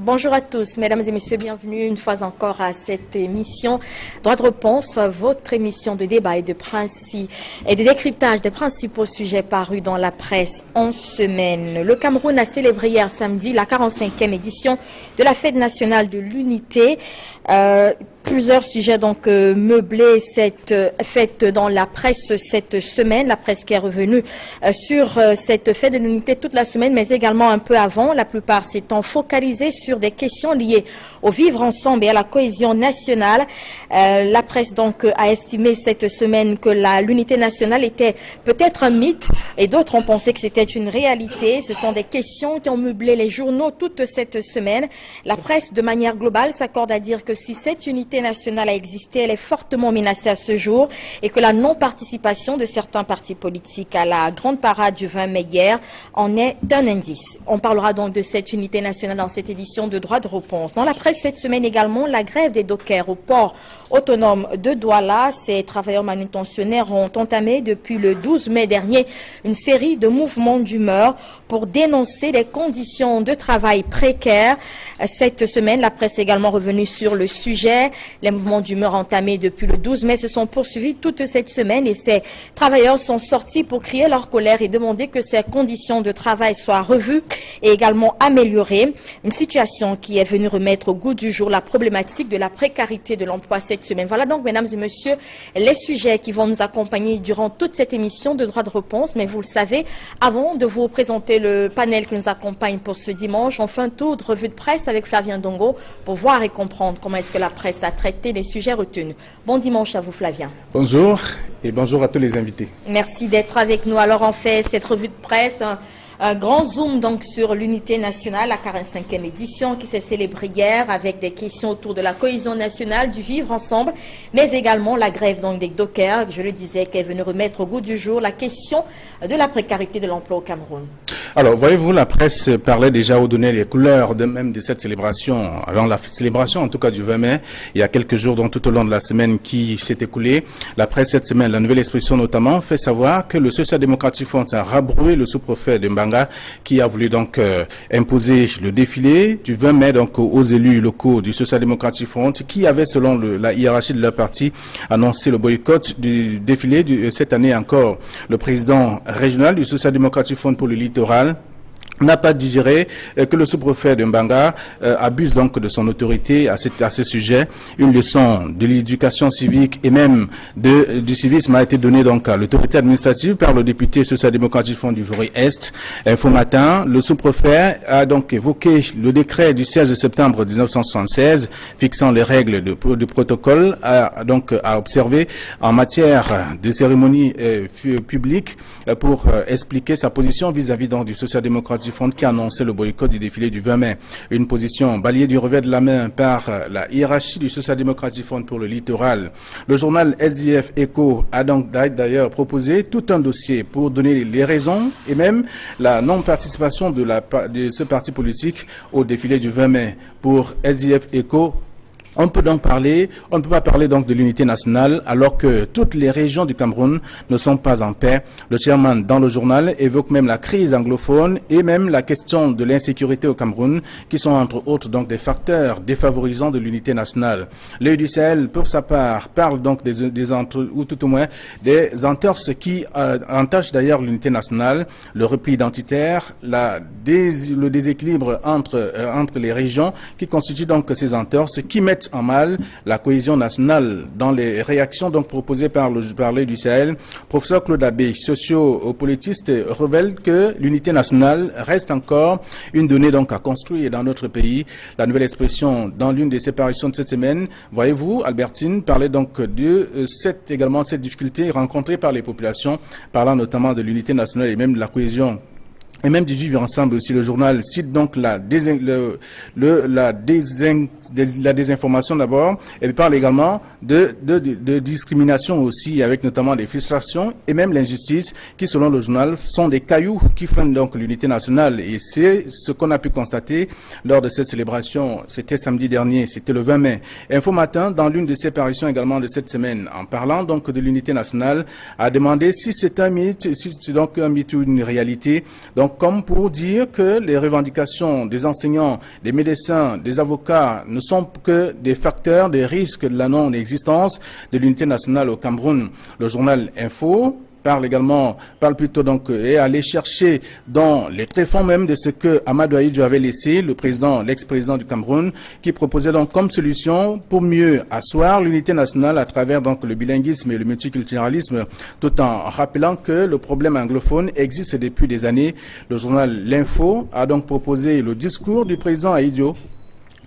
Bonjour à tous, mesdames et messieurs, bienvenue une fois encore à cette émission Droit de réponse, votre émission de débat et de principe et de décryptage des principaux sujets parus dans la presse en semaine. Le Cameroun a célébré hier samedi la 45e édition de la Fête nationale de l'unité. Plusieurs sujets donc meublés cette fête dans la presse cette semaine. La presse qui est revenue sur cette fête de l'unité toute la semaine, mais également un peu avant. La plupart s'étant focalisés sur des questions liées au vivre ensemble et à la cohésion nationale. La presse donc a estimé cette semaine que l'unité nationale était peut-être un mythe et d'autres ont pensé que c'était une réalité. Ce sont des questions qui ont meublé les journaux toute cette semaine. La presse de manière globale s'accorde à dire que si cette unité nationale a existé, elle est fortement menacée à ce jour et que la non-participation de certains partis politiques à la grande parade du 20 mai hier en est un indice. On parlera donc de cette unité nationale dans cette édition de Droit de réponse. Dans la presse cette semaine également, la grève des dockers au port autonome de Douala. Ces travailleurs manutentionnaires ont entamé depuis le 12 mai dernier une série de mouvements d'humeur pour dénoncer les conditions de travail précaires. Cette semaine, la presse est également revenue sur le sujet. Les mouvements d'humeur entamés depuis le 12 mai se sont poursuivis toute cette semaine et ces travailleurs sont sortis pour crier leur colère et demander que ces conditions de travail soient revues et également améliorées. Une situation qui est venue remettre au goût du jour la problématique de la précarité de l'emploi cette semaine. Voilà donc, mesdames et messieurs, les sujets qui vont nous accompagner durant toute cette émission de Droit de réponse. Mais vous le savez, avant de vous présenter le panel qui nous accompagne pour ce dimanche, on fait un tour de revue de presse avec Flavien Ndongo pour voir et comprendre comment est-ce que la presse a traité les sujets retenus. Bon dimanche à vous, Flavien. Bonjour et bonjour à tous les invités. Merci d'être avec nous. Alors on fait cette revue de presse, un grand zoom donc sur l'unité nationale, la 45e édition qui s'est célébrée hier avec des questions autour de la cohésion nationale, du vivre ensemble, mais également la grève donc des dockers, je le disais, qui est venue remettre au goût du jour la question de la précarité de l'emploi au Cameroun. Alors, voyez-vous, la presse parlait déjà ou donnait les couleurs même de cette célébration. Alors, la célébration, en tout cas du 20 mai, il y a quelques jours, donc tout au long de la semaine qui s'est écoulée, la presse cette semaine, la Nouvelle Expression notamment, fait savoir que le Social Democratic Front a rabroué le sous-préfet de Mbanga qui a voulu donc imposer le défilé du 20 mai donc aux élus locaux du Social Democratic Front qui avaient, selon la hiérarchie de leur parti, annoncé le boycott du défilé cette année encore. Le président régional du Social Democratic Front pour le littoral n'a pas digéré que le sous-préfet de Mbanga abuse donc de son autorité à ce sujet. Une leçon de l'éducation civique et même du civisme a été donnée donc à l'autorité administrative par le député social-démocratique Front du Voré-Est. Info Matin, le sous-préfet a donc évoqué le décret du 16 septembre 1976 fixant les règles de protocole à observer en matière de cérémonie publique pour expliquer sa position vis-à-vis donc du social-démocratique Front qui a annoncé le boycott du défilé du 20 mai. Une position balayée du revers de la main par la hiérarchie du Social Democratic Front pour le littoral. Le journal SDF Echo a donc d'ailleurs proposé tout un dossier pour donner les raisons et même la non-participation de ce parti politique au défilé du 20 mai. Pour SDF Echo, on ne peut pas parler donc de l'unité nationale alors que toutes les régions du Cameroun ne sont pas en paix. Le chairman dans le journal évoque même la crise anglophone et même la question de l'insécurité au Cameroun qui sont entre autres donc des facteurs défavorisants de l'unité nationale. L'Œil du Sahel, pour sa part, parle donc des entorses qui entachent d'ailleurs l'unité nationale, le repli identitaire, le déséquilibre entre les régions qui constituent donc ces entorses qui mettent en mal la cohésion nationale. Dans les réactions donc proposées par l'Œil du Sahel, professeur Claude Abbé, sociopolitiste, révèle que l'unité nationale reste encore une donnée donc à construire dans notre pays. La Nouvelle Expression, dans l'une des séparations de cette semaine, voyez-vous, Albertine parlait donc de cette difficulté rencontrée par les populations, parlant notamment de l'unité nationale et même de la cohésion et même du vivre ensemble aussi. Le journal cite donc la désinformation d'abord, et parle également de discrimination aussi, avec notamment des frustrations et même l'injustice qui, selon le journal, sont des cailloux qui freinent donc l'unité nationale. Et c'est ce qu'on a pu constater lors de cette célébration. C'était samedi dernier, c'était le 20 mai. Info Matin, dans l'une de ses parutions également de cette semaine, en parlant donc de l'unité nationale, a demandé si c'est un mythe, si c'est donc un mythe ou une réalité. Donc Donc, comme pour dire que les revendications des enseignants, des médecins, des avocats ne sont que des facteurs, des risques de la non-existence de l'unité nationale au Cameroun. Le journal Info parle plutôt donc et aller chercher dans les tréfonds même de ce que Amadou Ahidjo avait laissé, l'ex-président du Cameroun, qui proposait donc comme solution pour mieux asseoir l'unité nationale à travers donc le bilinguisme et le multiculturalisme, tout en rappelant que le problème anglophone existe depuis des années. Le journal L'Info a donc proposé le discours du président Ahidjo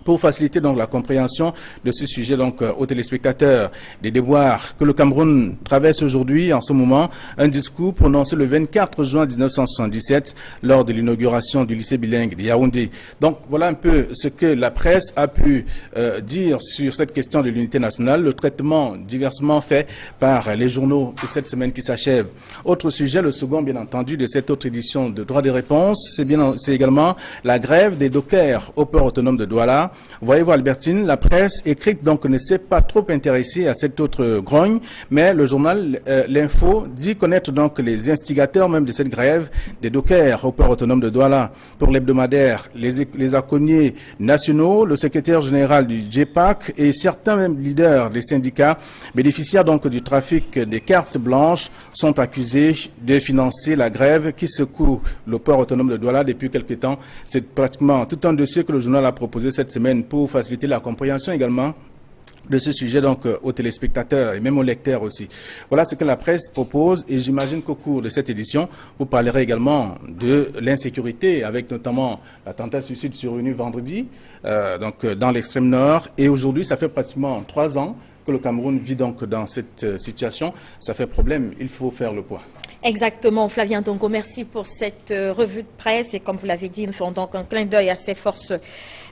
pour faciliter donc la compréhension de ce sujet donc aux téléspectateurs. Des déboires que le Cameroun traverse aujourd'hui, en ce moment, un discours prononcé le 24 juin 1977 lors de l'inauguration du lycée bilingue de Yaoundé. Donc voilà un peu ce que la presse a pu dire sur cette question de l'unité nationale, le traitement diversement fait par les journaux de cette semaine qui s'achève. Autre sujet, le second bien entendu de cette autre édition de Droit des réponses, c'est également la grève des dockers au port autonome de Douala. Voyez-vous Albertine, la presse écrite donc ne s'est pas trop intéressée à cette autre grogne, mais le journal L'Info dit connaître donc les instigateurs même de cette grève des dockers au port autonome de Douala. Pour l'hebdomadaire, les aconniers nationaux, le secrétaire général du GEPAC et certains même leaders des syndicats bénéficiaires donc du trafic des cartes blanches sont accusés de financer la grève qui secoue le port autonome de Douala depuis quelque temps. C'est pratiquement tout un dossier que le journal a proposé cette semaine pour faciliter la compréhension également de ce sujet donc aux téléspectateurs et même aux lecteurs aussi. Voilà ce que la presse propose et j'imagine qu'au cours de cette édition, vous parlerez également de l'insécurité avec notamment l'attentat suicide survenu vendredi donc dans l'extrême nord et aujourd'hui ça fait pratiquement 3 ans que le Cameroun vit donc dans cette situation. Ça fait problème, il faut faire le point. Exactement, Flavien Dongo, merci pour cette revue de presse et comme vous l'avez dit, nous ferons donc un clin d'œil à ces forces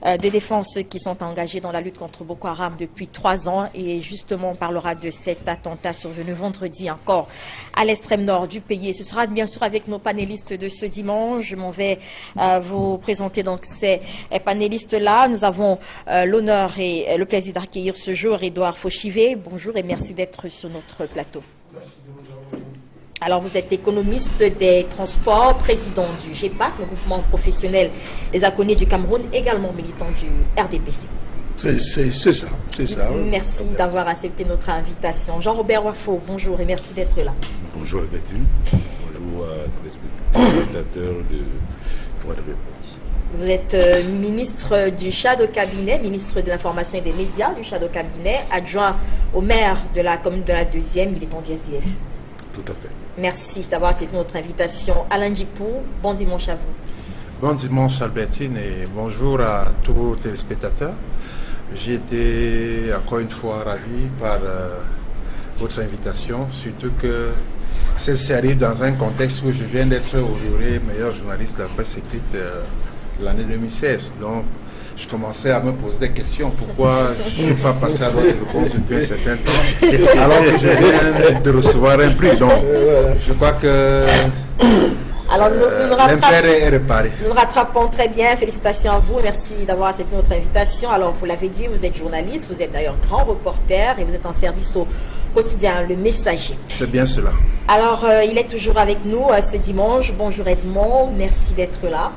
de défense qui sont engagées dans la lutte contre Boko Haram depuis 3 ans et justement on parlera de cet attentat survenu vendredi encore à l'extrême nord du pays. Et ce sera bien sûr avec nos panélistes de ce dimanche. Je m'en vais vous présenter donc ces panélistes-là. Nous avons l'honneur et le plaisir d'accueillir ce jour Édouard Fauchivé. Bonjour et merci d'être sur notre plateau. Merci de nous avoir. Alors, vous êtes économiste des transports, président du GEPAC, le groupement professionnel des aconniers du Cameroun, également militant du RDPC. C'est ça, c'est ça. Merci d'avoir accepté notre invitation. Jean-Robert Wafo, bonjour et merci d'être là. Bonjour Albertine, bonjour à les spectateurs de Droit de réponse. Vous êtes ministre du Shadow Cabinet, ministre de l'Information et des Médias du Shadow Cabinet, adjoint au maire de la commune de la 2e, militant du SDF. Tout à fait. Merci d'avoir accepté notre invitation. Alain Djipou, bon dimanche à vous. Bon dimanche Albertine et bonjour à tous les téléspectateurs. J'ai été encore une fois ravi par votre invitation, surtout que celle-ci arrive dans un contexte où je viens d'être auréolé meilleur journaliste de la presse écrite l'année 2016. Donc, je commençais à me poser des questions. Pourquoi je ne suis pas passé à votre réponse depuis un certain temps, alors que je viens de recevoir un prix. Donc, je crois que l'impair est réparé. Nous rattrapons très bien. Félicitations à vous. Merci d'avoir accepté notre invitation. Alors, vous l'avez dit, vous êtes journaliste, vous êtes d'ailleurs grand reporter et vous êtes en service au quotidien Le Messager. C'est bien cela. Alors, il est toujours avec nous ce dimanche. Bonjour Edmond, merci d'être là.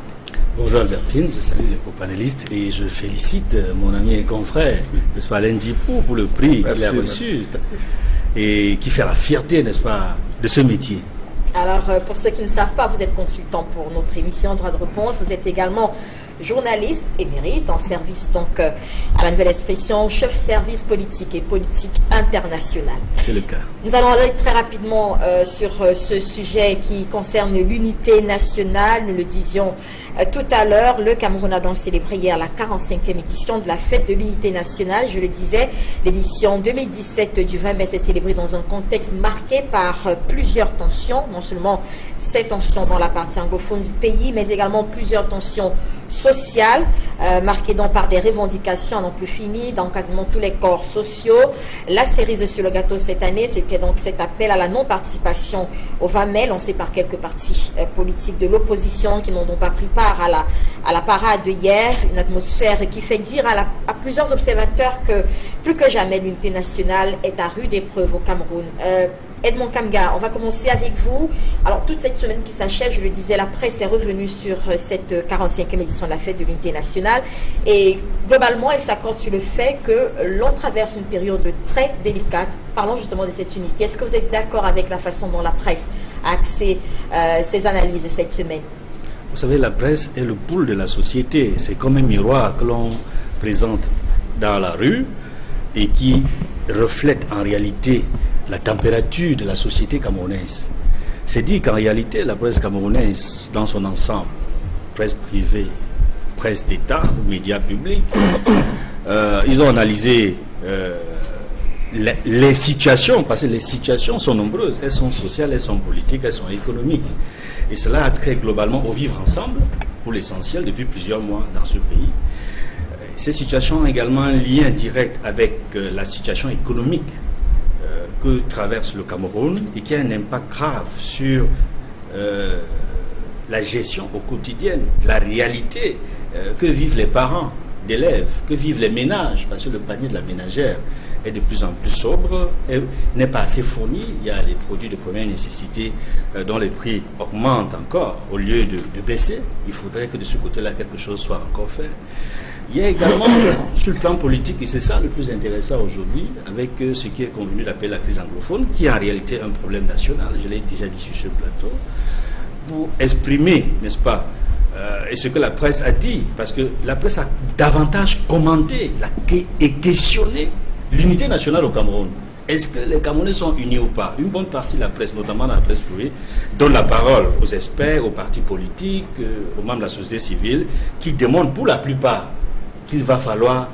Bonjour Albertine, je salue les copanélistes et je félicite mon ami et confrère, n'est-ce pas, Alain Djipou pour le prix qu'il a reçu et qui fait la fierté, n'est-ce pas, de ce métier. Alors, pour ceux qui ne savent pas, vous êtes consultant pour notre émission Droit de réponse. Vous êtes également journaliste émérite en service, donc, à la nouvelle expression, chef service politique et politique internationale. C'est le cas. Nous allons aller très rapidement sur ce sujet qui concerne l'unité nationale. Nous le disions tout à l'heure, le Cameroun a donc célébré hier la 45e édition de la fête de l'unité nationale. Je le disais, l'édition 2017 du 20 mai s'est célébrée dans un contexte marqué par plusieurs tensions, non seulement ces tensions dans la partie anglophone du pays, mais également plusieurs tensions sociales, marquées donc par des revendications à n'en plus fini dans quasiment tous les corps sociaux. La cerise sur le gâteau cette année, c'était donc cet appel à la non-participation au 20 mai, lancé par quelques partis politiques de l'opposition qui n'ont donc pas pris part à la parade hier. Une atmosphère qui fait dire à plusieurs observateurs que plus que jamais l'unité nationale est à rude épreuve au Cameroun. Edmond Kamga, on va commencer avec vous. Alors, toute cette semaine qui s'achève, je le disais, la presse est revenue sur cette 45e édition de la Fête de l'Unité nationale. Et globalement, elle s'accorde sur le fait que l'on traverse une période très délicate. Parlons justement de cette unité. Est-ce que vous êtes d'accord avec la façon dont la presse a axé ses analyses cette semaine? Vous savez, la presse est le pouls de la société. C'est comme un miroir que l'on présente dans la rue et qui reflète en réalité la température de la société camerounaise. C'est dit qu'en réalité, la presse camerounaise, dans son ensemble, presse privée, presse d'État, médias publics, ils ont analysé les situations, parce que les situations sont nombreuses. Elles sont sociales, elles sont politiques, elles sont économiques. Et cela a trait globalement au vivre ensemble, pour l'essentiel, depuis plusieurs mois dans ce pays. Ces situations ont également un lien direct avec la situation économique que traverse le Cameroun et qui a un impact grave sur la gestion au quotidien, la réalité que vivent les parents d'élèves, que vivent les ménages, parce que le panier de la ménagère est de plus en plus sobre, n'est pas assez fourni. Il y a les produits de première nécessité dont les prix augmentent encore au lieu de baisser. Il faudrait que de ce côté-là quelque chose soit encore fait. Il y a également, sur le plan politique, et c'est ça le plus intéressant aujourd'hui, avec ce qui est convenu d'appeler la crise anglophone, qui est en réalité un problème national, je l'ai déjà dit sur ce plateau, pour exprimer, n'est-ce pas, et ce que la presse a dit, parce que la presse a davantage commenté et questionné l'unité nationale au Cameroun. Est-ce que les Camerounais sont unis ou pas? Une bonne partie de la presse, notamment la presse privée, donne la parole aux experts, aux partis politiques, aux membres de la société civile, qui démontrent pour la plupart qu'il va falloir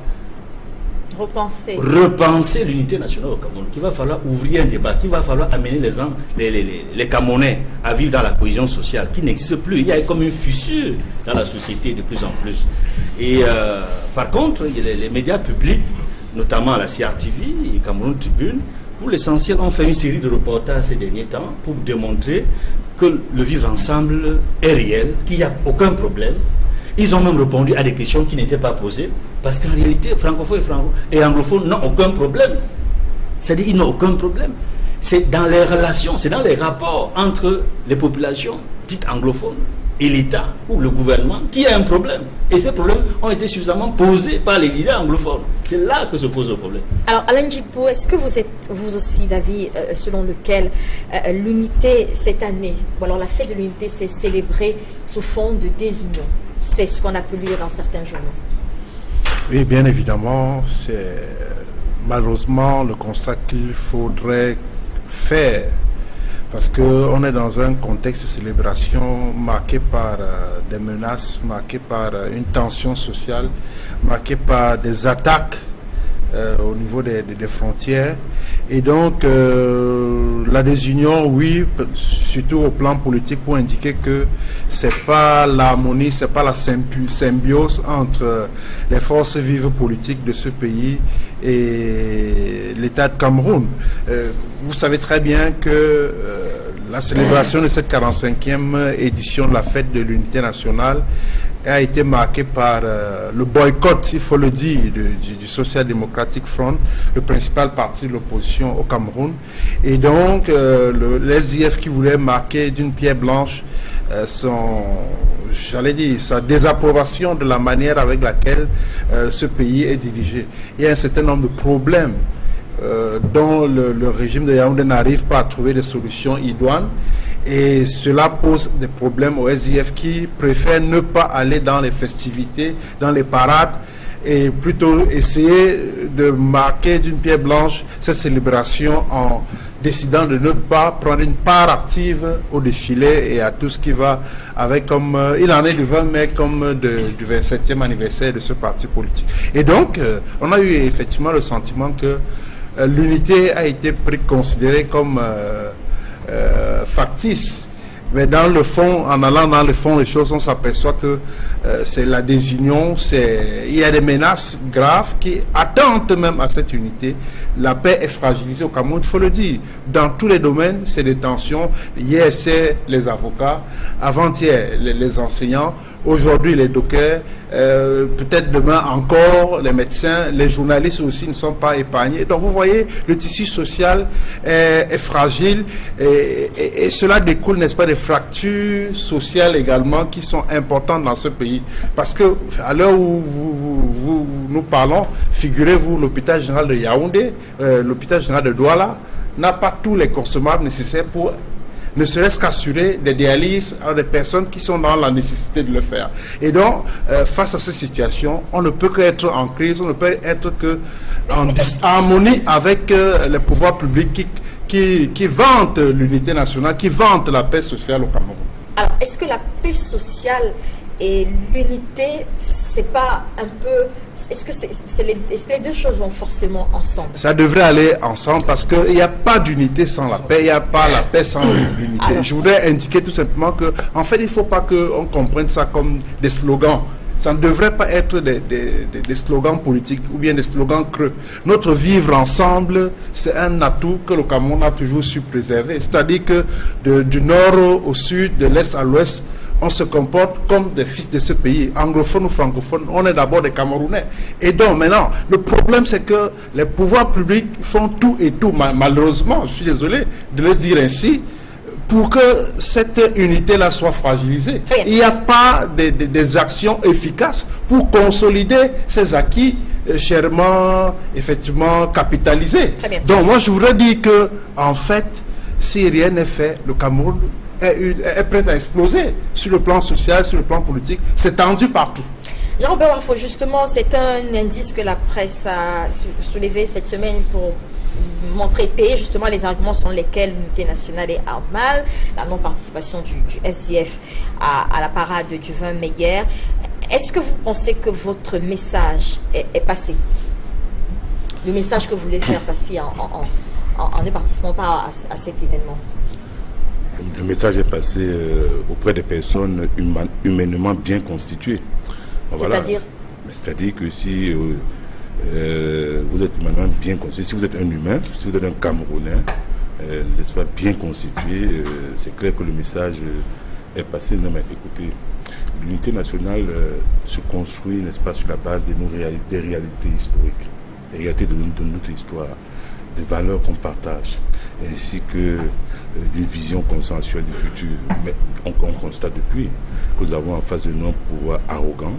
repenser l'unité nationale au Cameroun, qu'il va falloir ouvrir un débat, qu'il va falloir amener les Camerounais à vivre dans la cohésion sociale qui n'existe plus. Il y a comme une fissure dans la société de plus en plus. Et par contre, les médias publics, notamment la CRTV et Cameroun Tribune, pour l'essentiel, ont fait une série de reportages ces derniers temps pour démontrer que le vivre ensemble est réel, qu'il n'y a aucun problème. Ils ont même répondu à des questions qui n'étaient pas posées, parce qu'en réalité, francophones et anglophones n'ont aucun problème. C'est-à-dire qu'ils n'ont aucun problème. C'est dans les relations, c'est dans les rapports entre les populations dites anglophones et l'État ou le gouvernement qu'il y a un problème. Et ces problèmes ont été suffisamment posés par les leaders anglophones. C'est là que se pose le problème. Alors, Alain Djipo, est-ce que vous êtes vous aussi d'avis selon lequel l'unité cette année, ou alors la fête de l'unité, s'est célébrée sous fond de désunion? C'est ce qu'on a pu lire dans certains journaux. Oui, bien évidemment, c'est malheureusement le constat qu'il faudrait faire, parce qu'on est dans un contexte de célébration marqué par des menaces, marqué par une tension sociale, marqué par des attaques au niveau des frontières. Et donc, la désunion, oui, surtout au plan politique, pour indiquer que c'est pas l'harmonie, c'est pas la symbiose entre les forces vives politiques de ce pays et l'État de Cameroun. Vous savez très bien que la célébration de cette 45e édition de la Fête de l'Unité nationale a été marqué par le boycott, il faut le dire, du Social Democratic Front, le principal parti de l'opposition au Cameroun. Et donc, les SDF qui voulaient marquer d'une pierre blanche sa désapprobation de la manière avec laquelle ce pays est dirigé. Il y a un certain nombre de problèmes dont le régime de Yaoundé n'arrive pas à trouver des solutions idoines. Et cela pose des problèmes aux SDF qui préfèrent ne pas aller dans les festivités, dans les parades, et plutôt essayer de marquer d'une pierre blanche cette célébration en décidant de ne pas prendre une part active au défilé et à tout ce qui va avec, comme il en est du 20 mai comme du 27e anniversaire de ce parti politique. Et donc, on a eu effectivement le sentiment que l'unité a été considérée comme factice, mais dans le fond, en allant dans le fond des choses, on s'aperçoit que c'est la désunion, il y a des menaces graves qui attendent même à cette unité. La paix est fragilisée au Cameroun, il faut le dire. Dans tous les domaines, c'est des tensions. Hier, c'est les avocats, avant-hier, les enseignants. aujourd'hui les dockers, peut-être demain encore les médecins, les journalistes aussi ne sont pas épargnés. Donc vous voyez, le tissu social est fragile et cela découle, n'est-ce pas, des fractures sociales également qui sont importantes dans ce pays. Parce que à l'heure où nous parlons, figurez-vous, l'hôpital général de Yaoundé, l'hôpital général de Douala n'a pas tous les consommables nécessaires pour ne serait-ce qu'assurer des dialyses à des personnes qui sont dans la nécessité de le faire. Et donc, face à cette situation, on ne peut qu'être en crise, on ne peut être qu'en harmonie avec les pouvoirs publics qui vantent l'unité nationale, qui vantent la paix sociale au Cameroun. Alors, est-ce que la paix sociale et l'unité, c'est pas un peu... Est-ce que les deux choses vont forcément ensemble? Ça devrait aller ensemble parce qu'il n'y a pas d'unité sans la paix, il n'y a pas la paix sans l'unité. Je voudrais indiquer tout simplement que, en fait, il ne faut pas qu'on comprenne ça comme des slogans. Ça ne devrait pas être des slogans politiques ou bien des slogans creux. Notre vivre ensemble, c'est un atout que le Cameroun a toujours su préserver. C'est-à-dire que du nord au sud, de l'est à l'ouest, on se comporte comme des fils de ce pays, anglophones ou francophones, on est d'abord des Camerounais. Et donc maintenant, le problème c'est que les pouvoirs publics font tout et tout, malheureusement, je suis désolé de le dire ainsi, pour que cette unité-là soit fragilisée. Il n'y a pas des actions efficaces pour consolider ces acquis chèrement, effectivement, capitalisés. Donc moi je voudrais dire que, en fait, si rien n'est fait, le Cameroun est prêt à exploser sur le plan social, sur le plan politique. C'est tendu partout. Jean-Robert Wafo, justement, c'est un indice que la presse a soulevé cette semaine pour montrer justement les arguments selon lesquels l'unité nationale est mal, la non-participation du SDF à la parade du 20 mai hier. Est-ce que vous pensez que votre message est passé? Le message que vous voulez faire passer en ne participant pas à cet événement? Le message est passé auprès des personnes humainement bien constituées. C'est-à-dire? C'est-à-dire que si vous êtes humainement bien constitué, si vous êtes un humain, si vous êtes un Camerounais, n'est-ce pas, bien constitué, c'est clair que le message est passé. Non mais écoutez, l'unité nationale se construit, n'est-ce pas, sur la base des réalités historiques, des réalités de notre histoire, des valeurs qu'on partage, ainsi que d'une vision consensuelle du futur. Mais on constate depuis que nous avons en face de nous un pouvoir arrogant,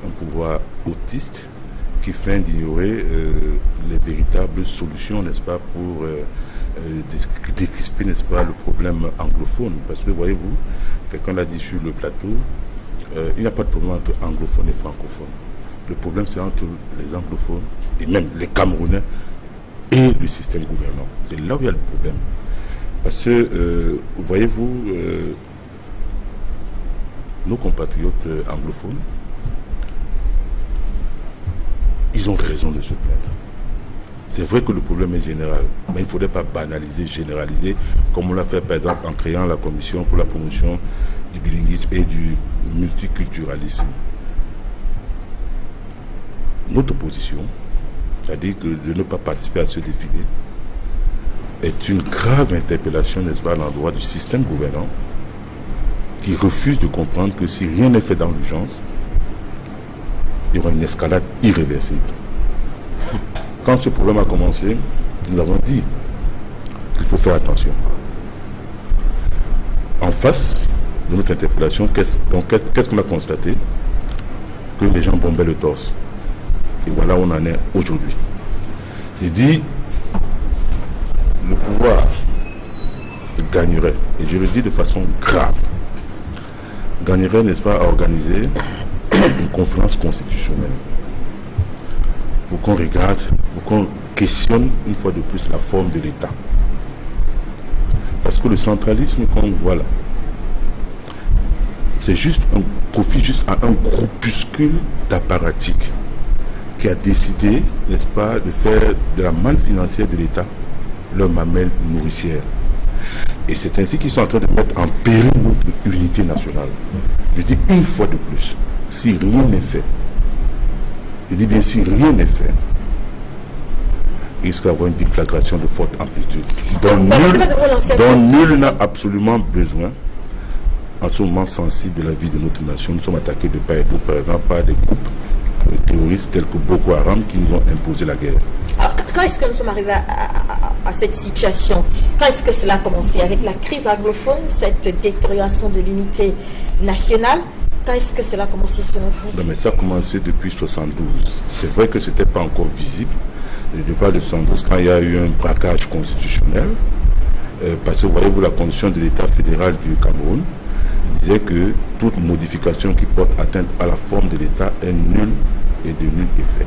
un pouvoir autiste, qui feint d'ignorer les véritables solutions, n'est-ce pas, pour décrisper, n'est-ce pas, le problème anglophone. Parce que, voyez-vous, quelqu'un l'a dit sur le plateau, il n'y a pas de problème entre anglophones et francophones. Le problème, c'est entre les anglophones et même les Camerounais et le système gouvernant. C'est là où il y a le problème. Parce que, voyez-vous, nos compatriotes anglophones, ils ont raison de se plaindre. C'est vrai que le problème est général, mais il ne faudrait pas banaliser, généraliser, comme on l'a fait par exemple en créant la commission pour la promotion du bilinguisme et du multiculturalisme. Notre position, c'est-à-dire que de ne pas participer à ce défilé, est une grave interpellation, n'est-ce pas, à l'endroit du système gouvernant qui refuse de comprendre que si rien n'est fait dans l'urgence, il y aura une escalade irréversible. Quand ce problème a commencé, nous avons dit qu'il faut faire attention. En face de notre interpellation, qu'est-ce qu'on a constaté? Que les gens bombaient le torse. Et voilà où on en est aujourd'hui. J'ai dit, le pouvoir gagnerait, et je le dis de façon grave, gagnerait, n'est-ce pas, à organiser une conférence constitutionnelle pour qu'on regarde, pour qu'on questionne une fois de plus la forme de l'État. Parce que le centralisme qu'on voit là, c'est juste un profit juste à un groupuscule d'apparatiques qui a décidé, n'est-ce pas, de faire de la manne financière de l'État leur mamelle nourricière. Et c'est ainsi qu'ils sont en train de mettre en péril notre unité nationale. Je dis une fois de plus, si rien n'est fait, je dis bien si rien n'est fait, il risque d'avoir une déflagration de forte amplitude dont nul n'a absolument besoin en ce moment sensible de la vie de notre nation. Nous sommes attaqués de part et d'autre, par exemple, par des groupes terroristes tels que Boko Haram qui nous ont imposé la guerre. Alors, quand est-ce que nous sommes arrivés à cette situation? Quand est-ce que cela a commencé? Avec la crise anglophone, cette détérioration de l'unité nationale? Quand est-ce que cela a commencé selon vous? Non, mais ça a commencé depuis 1972. C'est vrai que ce n'était pas encore visible. Je parle de 1972 quand il y a eu un braquage constitutionnel. Parce que voyez-vous, la constitution de l'État fédéral du Cameroun disait que toute modification qui porte atteinte à la forme de l'État est nulle et de nul effet,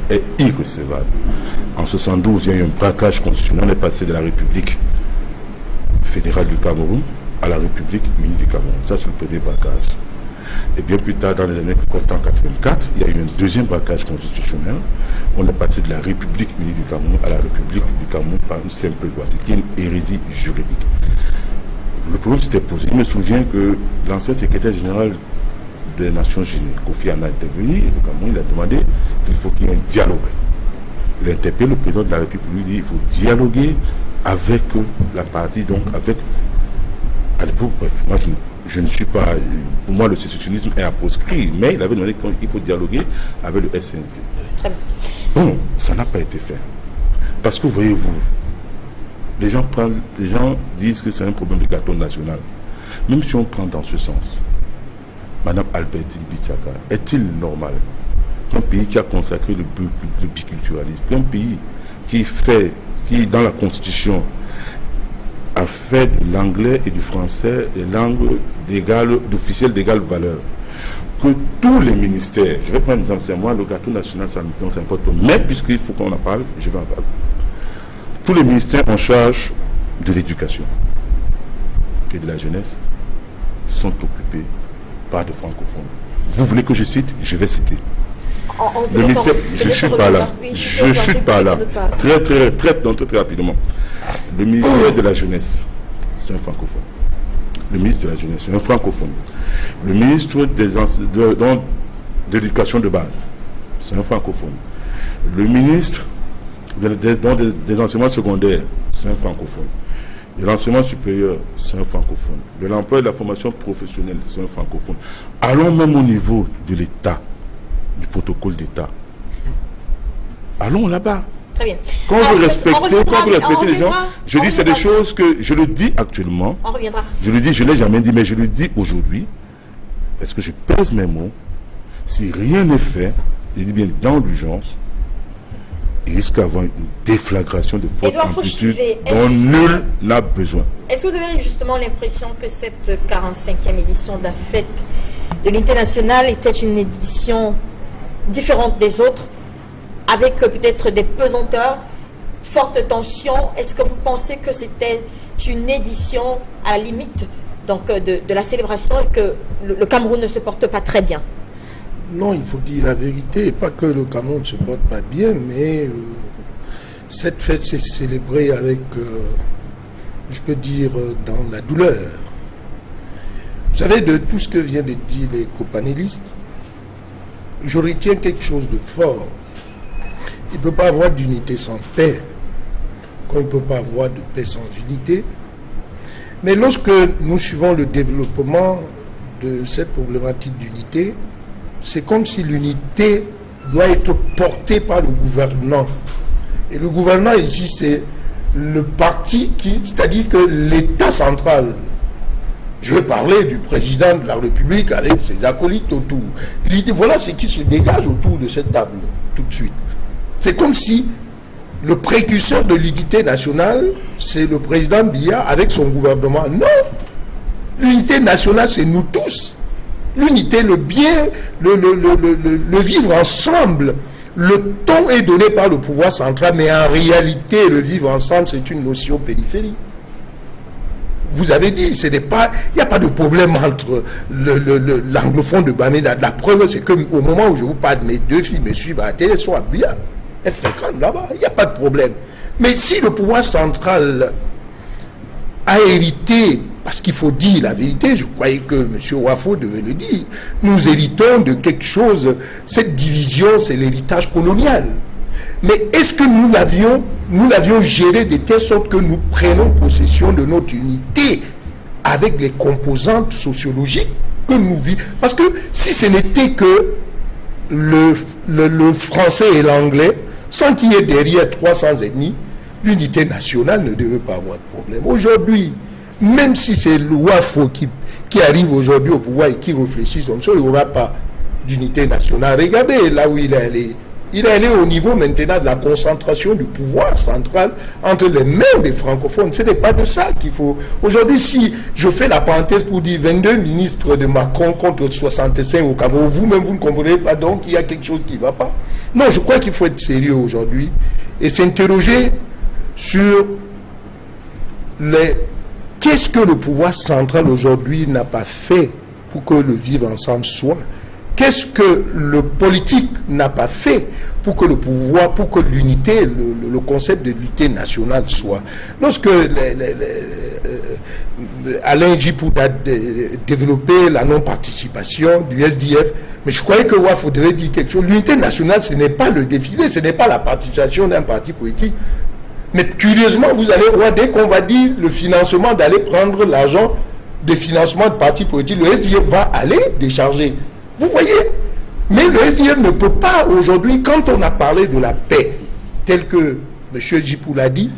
est irrecevable. En 1972, il y a eu un braquage constitutionnel, on est passé de la République fédérale du Cameroun à la République unie du Cameroun. Ça, c'est le premier braquage. Et bien plus tard, dans les années 1984, il y a eu un deuxième braquage constitutionnel. On est passé de la République unie du Cameroun à la République du Cameroun par une simple loi, ce qui est une hérésie juridique. Le problème s'était posé. Je me souviens que l'ancien secrétaire général des Nations Unies, Kofi Annan, était venu et le Cameroun, il a demandé qu'il faut qu'il y ait un dialogue. Il a interpellé le président de la République pour lui dire qu'il faut dialoguer avec la partie, donc avec... À l'époque, bref, moi je ne suis pas... Pour moi, le sécessionnisme est à proscrit, mais il avait demandé qu'il faut dialoguer avec le SNC. Très bien. Bon, ça n'a pas été fait. Parce que, voyez-vous, les gens disent que c'est un problème de gâteau national. Même si on prend dans ce sens, Madame Albertine Bichaka, est-il normal qu'un pays qui a consacré le biculturalisme, qu'un pays qui, dans la Constitution, a fait de l'anglais et du français des langues d'officielles d'égale valeur, que tous les ministères, je vais prendre un exemple, c'est moi, le gâteau national, ça m'importe pas, mais puisqu'il faut qu'on en parle, je vais en parler. Tous les ministères en charge de l'éducation et de la jeunesse sont occupés par des francophones. Vous voulez que je cite? Je vais citer. Le ministère, je ne chute pas là. Je chute pas là. Très rapidement. Le ministère de la jeunesse, c'est un francophone. Le ministre de la jeunesse, c'est un francophone. Le ministre de l'éducation de base, c'est un francophone. Le ministre des enseignements secondaires, c'est un francophone. De l'enseignement supérieur, c'est un francophone. De l'emploi et de la formation professionnelle, c'est un francophone. Allons même au niveau de l'État, du protocole d'État. Allons là-bas. Très bien. Quand vous respectez les gens, je dis c'est des choses que je le dis actuellement. On reviendra. Je le dis, je ne l'ai jamais dit, mais je le dis aujourd'hui. Est-ce que je pèse mes mots? Si rien n'est fait, je dis bien dans l'urgence, il risque d'avoir une déflagration de forte amplitude dont nul n'a besoin. Est-ce que vous avez justement l'impression que cette 45e édition de la fête de l'unité nationale était une édition différente des autres, avec peut-être des pesanteurs, forte tension? Est-ce que vous pensez que c'était une édition à la limite donc, de la célébration et que le Cameroun ne se porte pas très bien? Non, il faut dire la vérité. Pas que le Cameroun ne se porte pas bien, mais cette fête s'est célébrée avec, je peux dire, dans la douleur. Vous savez, de tout ce que viennent de dire les copanélistes, je retiens quelque chose de fort. Il ne peut pas avoir d'unité sans paix, comme il ne peut pas avoir de paix sans unité. Mais lorsque nous suivons le développement de cette problématique d'unité, c'est comme si l'unité doit être portée par le gouvernement. Et le gouvernement ici, c'est le parti c'est-à-dire que l'État central. Je vais parler du président de la République avec ses acolytes autour. Voilà ce qui se dégage autour de cette table, tout de suite. C'est comme si le précurseur de l'unité nationale, c'est le président Biya avec son gouvernement. Non! L'unité nationale, c'est nous tous. L'unité, le bien, le vivre ensemble. Le ton est donné par le pouvoir central, mais en réalité, le vivre ensemble, c'est une notion périphérique. Vous avez dit, il n'y a pas de problème entre l'anglophone de Bamenda. La preuve, c'est qu'au moment où je vous parle, mes deux filles me suivent à la télé, elles sont à Buya. Elles fréquentent là-bas, il n'y a pas de problème. Mais si le pouvoir central a hérité, parce qu'il faut dire la vérité, je croyais que M. Wafo devait le dire, nous héritons de quelque chose, cette division, c'est l'héritage colonial. Mais est-ce que nous l'avions géré de telle sorte que nous prenons possession de notre unité avec les composantes sociologiques que nous vivons. Parce que si ce n'était que le français et l'anglais, sans qu'il y ait derrière 300 ethnies, l'unité nationale ne devait pas avoir de problème. Aujourd'hui, même si c'est le Wafo qui arrive aujourd'hui au pouvoir et qui réfléchit comme ça, il n'y aura pas d'unité nationale. Regardez là où il est allé. Il est allé au niveau maintenant de la concentration du pouvoir central entre les mains des francophones. Ce n'est pas de ça qu'il faut. Aujourd'hui, si je fais la parenthèse pour dire 22 ministres de Macron contre 65 au Cameroun, vous-même vous ne comprenez pas, donc il y a quelque chose qui ne va pas. Non, je crois qu'il faut être sérieux aujourd'hui et s'interroger sur qu'est-ce que le pouvoir central aujourd'hui n'a pas fait pour que le vivre ensemble soit. Qu'est-ce que le politique n'a pas fait pour que le pouvoir, pour que l'unité, le concept de l'unité nationale soit. Lorsque Alain Djipou a développé la non-participation du SDF, mais je croyais que Wafo devait dire quelque chose. L'unité nationale, ce n'est pas le défilé, ce n'est pas la participation d'un parti politique. Mais curieusement, vous allez voir, dès qu'on va dire le financement, d'aller prendre l'argent de financement de partis politiques, le SDF va aller décharger. Vous voyez? Mais le SDF ne peut pas aujourd'hui, quand on a parlé de la paix, tel que M. Djipou l'a dit,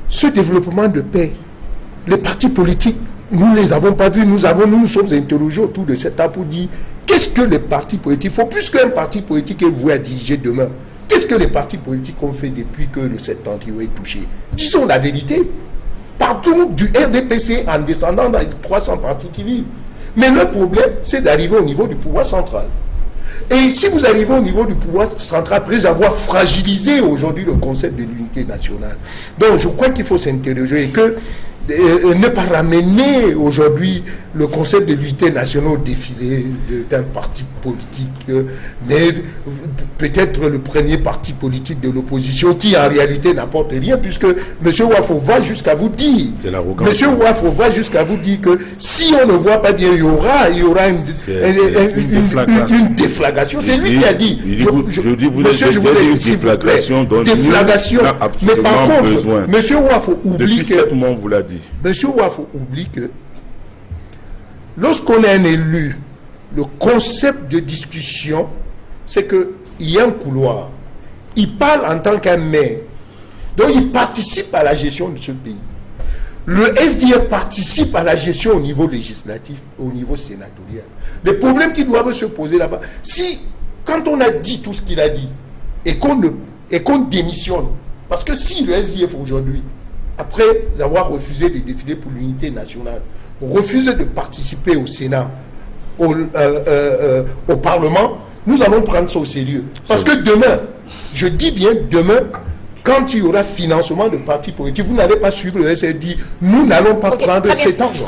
ce développement de paix, les partis politiques, nous ne les avons pas vus, nous sommes interrogés autour de cet arbre pour dire qu'est-ce que les partis politiques font, puisque un parti politique est voué à diriger demain. Qu'est-ce que les partis politiques ont fait depuis que le septentrion est touché? Disons la vérité. Partout du RDPC en descendant dans les 300 partis qui vivent. Mais le problème, c'est d'arriver au niveau du pouvoir central. Et si vous arrivez au niveau du pouvoir central, après avoir fragilisé aujourd'hui le concept de l'unité nationale, donc je crois qu'il faut s'interroger et que ne pas ramener aujourd'hui le concept de l'unité nationale au défilé d'un parti politique, mais peut-être le premier parti politique de l'opposition qui en réalité n'apporte rien, puisque M. Wafo va jusqu'à vous dire, M. Wafo va jusqu'à vous dire que si on ne voit pas bien, il y aura une déflagration. C'est lui qui a dit. Je dis, vous monsieur, avez une déflagration dont déflagration. Mais par contre, besoin. M. Wafo oublie depuis 7 mois, on vous l'a dit. M. Wafo oublie que lorsqu'on est un élu, le concept de discussion, c'est qu'il y a un couloir. Il parle en tant qu'un maire. Donc il participe à la gestion de ce pays. Le SDF participe à la gestion au niveau législatif, au niveau sénatorial. Les problèmes qui doivent se poser là-bas, si, quand on a dit tout ce qu'il a dit, et qu'on démissionne, parce que si le SDF aujourd'hui, après avoir refusé de défiler pour l'unité nationale, refuse de participer au Sénat, au Parlement, nous allons prendre ça au sérieux. Parce que demain, je dis bien demain, quand il y aura financement de partis politiques, vous n'allez pas suivre le SRD. Nous n'allons pas prendre cet argent.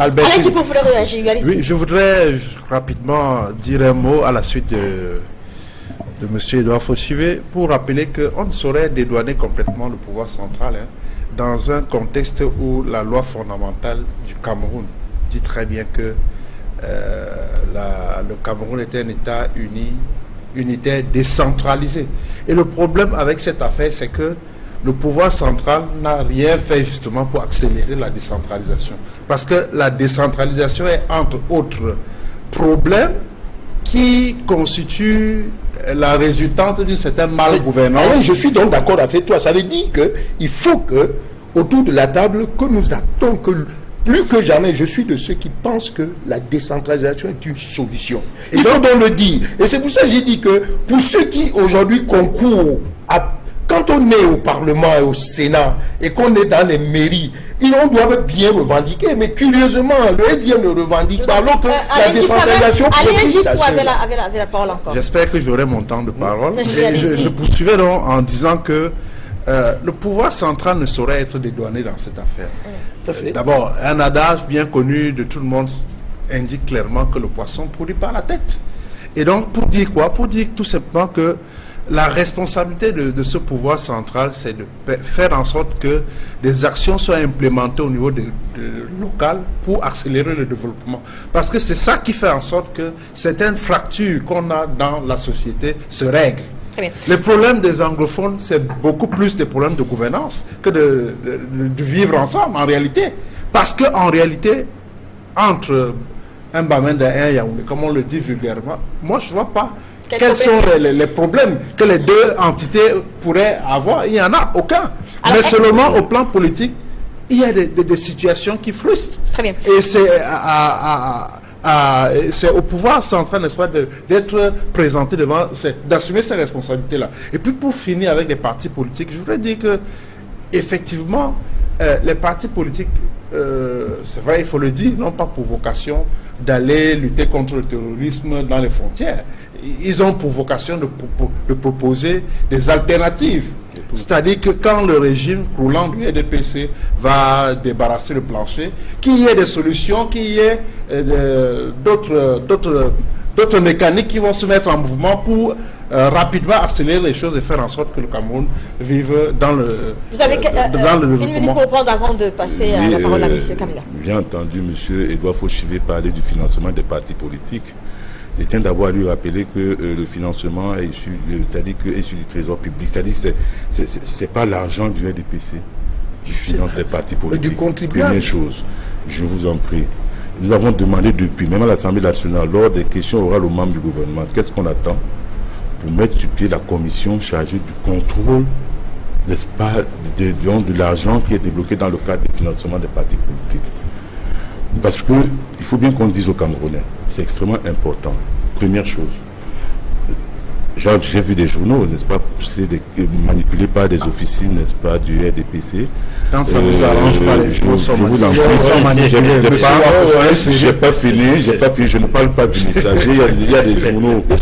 Oui, je voudrais rapidement dire un mot à la suite de M. Edouard Fauchivé pour rappeler qu'on ne saurait dédouaner complètement le pouvoir central dans un contexte où la loi fondamentale du Cameroun dit très bien que le Cameroun était un État unitaire décentralisé. Et le problème avec cette affaire, c'est que le pouvoir central n'a rien fait justement pour accélérer la décentralisation. Parce que la décentralisation est, entre autres problèmes, qui constitue la résultante d'une certaine malgouvernance. Alors, je suis donc d'accord avec toi. Ça veut dire qu'il faut que, autour de la table, que nous attendons que plus que jamais, je suis de ceux qui pensent que la décentralisation est une solution. Il faut donc le dire. Et c'est pour ça que j'ai dit que pour ceux qui aujourd'hui concourent à... Quand on est au Parlement et au Sénat et qu'on est dans les mairies, on doit bien revendiquer. Mais curieusement, le SDF ne revendique pas. Alors que la décentralisation profite à cela. J'espère que j'aurai mon temps de parole. Et je poursuivrai donc en disant que le pouvoir central ne saurait être dédouané dans cette affaire. D'abord, un adage bien connu de tout le monde indique clairement que le poisson pourrit par la tête. Et donc, pour dire quoi? Pour dire tout simplement que la responsabilité de ce pouvoir central, c'est de faire en sorte que des actions soient implémentées au niveau local pour accélérer le développement. Parce que c'est ça qui fait en sorte que certaines fractures qu'on a dans la société se règlent. Les problèmes des anglophones, c'est beaucoup plus des problèmes de gouvernance que de vivre ensemble en réalité. Parce qu'en réalité, entre un Bamenda et un Yaoundé, comme on le dit vulgairement, moi je ne vois pas quels sont les problèmes que les deux entités pourraient avoir. Il n'y en a aucun. Alors, mais seulement au plan politique, il y a des situations qui frustrent. Très bien. Et c'est au pouvoir central, n'est-ce pas, d'être présenté devant, d'assumer ces responsabilités-là. Et puis pour finir avec les partis politiques, je voudrais dire que effectivement, les partis politiques, c'est vrai, il faut le dire, n'ont pas pour vocation d'aller lutter contre le terrorisme dans les frontières. Ils ont pour vocation de proposer des alternatives. C'est-à-dire que quand le régime croulant du RDPC va débarrasser le plancher, qu'il y ait des solutions, qu'il y ait d'autres mécaniques qui vont se mettre en mouvement pour rapidement accélérer les choses et faire en sorte que le Cameroun vive dans le Vous avez dans le une minute pour prendre avant de passer la parole à M. Kamga. J'ai entendu M. Edouard Fauchivé parler du financement des partis politiques. Je tiens d'abord à lui rappeler que le financement est issu, issu du trésor public. C'est-à-dire que c'est pas l'argent du RDPC qui finance les partis politiques. Du contribuable. Première chose, je vous en prie. Nous avons demandé depuis, même à l'Assemblée nationale, lors des questions orales aux membres du gouvernement, qu'est-ce qu'on attend pour mettre sur pied la commission chargée du contrôle, n'est-ce pas, de l'argent qui est débloqué dans le cadre du financement des partis politiques. Parce que il faut bien qu'on dise aux Camerounais, c'est extrêmement important. Première chose, j'ai vu des journaux, n'est-ce pas, manipulés par des officines, n'est-ce pas, du RDPC. Quand ça vous arrange pas, les journaux sont manipulés. J'ai pas fini, je ne parle pas du messager, il y a des journaux. Je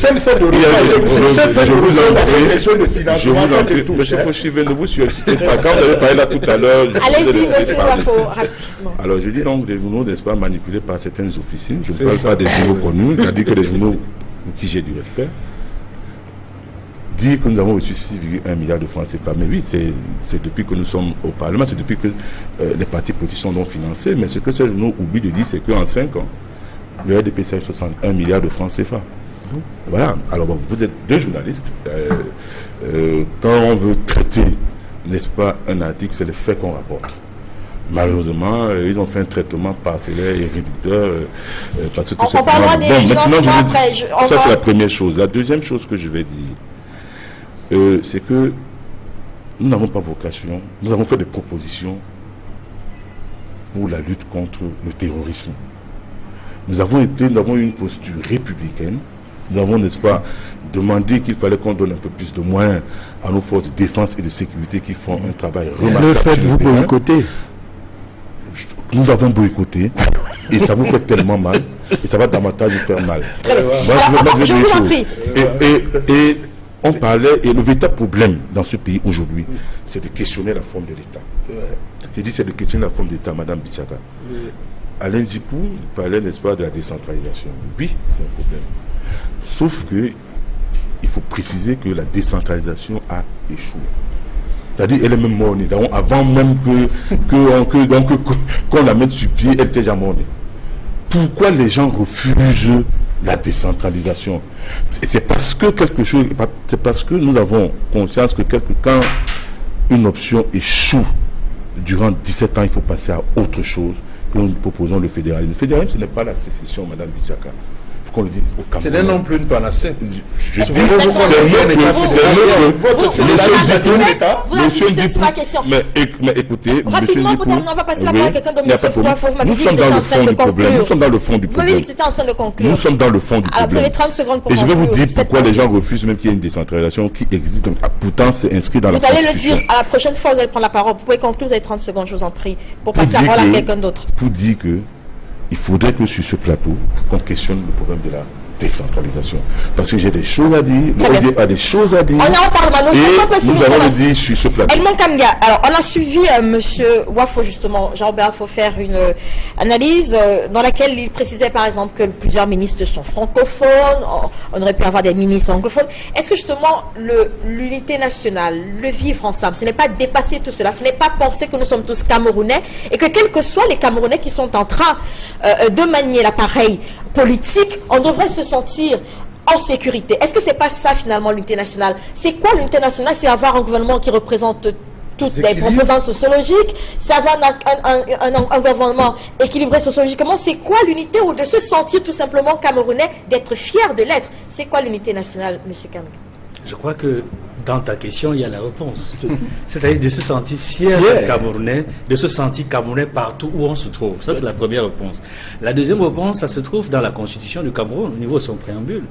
vous en prie, monsieur Fauchivé, ne vous surexcitez pas. Quand vous avez parlé là tout à l'heure... Allez-y, monsieur Wafo, rapidement. Alors, je dis donc des journaux, n'est-ce pas, manipulés par certaines officines. Je ne parle pas des journaux connus, c'est-à-dire que des journaux pour qui j'ai du respect. Dire que nous avons reçu 6,1 milliards de francs CFA. Mais oui, c'est depuis que nous sommes au Parlement, c'est depuis que les partis politiques sont donc financés. Mais ce que ces journaux oublient de dire, c'est qu'en 5 ans, le RDPC a 61 milliards de francs CFA. Voilà. Alors bon, vous êtes deux journalistes. Quand on veut traiter, n'est-ce pas, un article, c'est les faits qu'on rapporte. Malheureusement, ils ont fait un traitement parcellaire et réducteur. Parce que tout on parlera des financements après. Ça, c'est la première chose. La deuxième chose que je vais dire, c'est que nous n'avons pas vocation, nous avons fait des propositions pour la lutte contre le terrorisme. Nous avons eu une posture républicaine, nous avons, n'est-ce pas, demandé qu'il fallait qu'on donne un peu plus de moyens à nos forces de défense et de sécurité qui font un travail remarquable. Le faites-vous boycotter? Nous avons boycotté et ça vous fait tellement mal et ça va davantage vous faire mal. Moi, je vais mettre des choses. Et on parlait, et le véritable problème dans ce pays aujourd'hui, c'est de questionner la forme de l'État. J'ai dit, c'est de questionner la forme de l'État, Madame Bichaka. Alain Djipou parlait, n'est-ce pas, de la décentralisation. Oui, c'est un problème. Sauf que, il faut préciser que la décentralisation a échoué. C'est-à-dire, elle est même mornée. Avant même qu'on la mette sur pied, elle était déjà mornée. Pourquoi les gens refusent la décentralisation? C'est parce que c'est parce que nous avons conscience que quand une option échoue durant 17 ans, il faut passer à autre chose, que nous proposons le fédéralisme. Le fédéralisme, ce n'est pas la sécession, Madame Bichaka. Il faut qu'on le dise au Cameroun. Ce n'est non plus une panacée. Je dis mais écoutez, rapidement, pour terminer, on va passer la parole à quelqu'un de M. Wafo. Nous sommes dans le fond du problème. Nous sommes dans le fond du problème. Vous avez dit que c'était en train de conclure. Nous sommes dans le fond du problème. Alors, vous avez 30 secondes pour conclure. Et je vais vous dire pourquoi les gens refusent même qu'il y ait une décentralisation qui existe. Pourtant, c'est inscrit dans la Constitution. Vous allez le dire à la prochaine fois, vous allez prendre la parole. Vous pouvez conclure, vous avez 30 secondes, je vous en prie, pour passer la parole à quelqu'un d'autre. Pour dire que il faudrait que sur ce plateau, qu'on questionne le problème de la décentralisation. Parce que j'ai des choses à dire, moi j'ai pas des choses à dire. On en parle maintenant. Nous allons le dire sur ce plateau. Edmond Kamga, alors on a suivi monsieur Wafo justement, Jean-Robert Wafo faire une analyse dans laquelle il précisait par exemple que plusieurs ministres sont francophones, on aurait pu avoir des ministres anglophones. Est-ce que justement l'unité nationale, le vivre ensemble, ce n'est pas dépasser tout cela, ce n'est pas penser que nous sommes tous Camerounais et que quels que soient les Camerounais qui sont en train de manier l'appareil politique, on devrait se sentir en sécurité. Est-ce que c'est pas ça finalement l'unité nationale? C'est quoi l'unité nationale? C'est avoir un gouvernement qui représente toutes les composantes sociologiques, c'est avoir un gouvernement équilibré sociologiquement. C'est quoi l'unité, ou de se sentir tout simplement camerounais, d'être fier de l'être? C'est quoi l'unité nationale, M. Kanga? Je crois que dans ta question, il y a la réponse. C'est-à-dire de se sentir fier d'être camerounais, de se sentir camerounais partout où on se trouve. Ça, c'est la première réponse. La deuxième réponse, ça se trouve dans la constitution du Cameroun, au niveau de son préambule.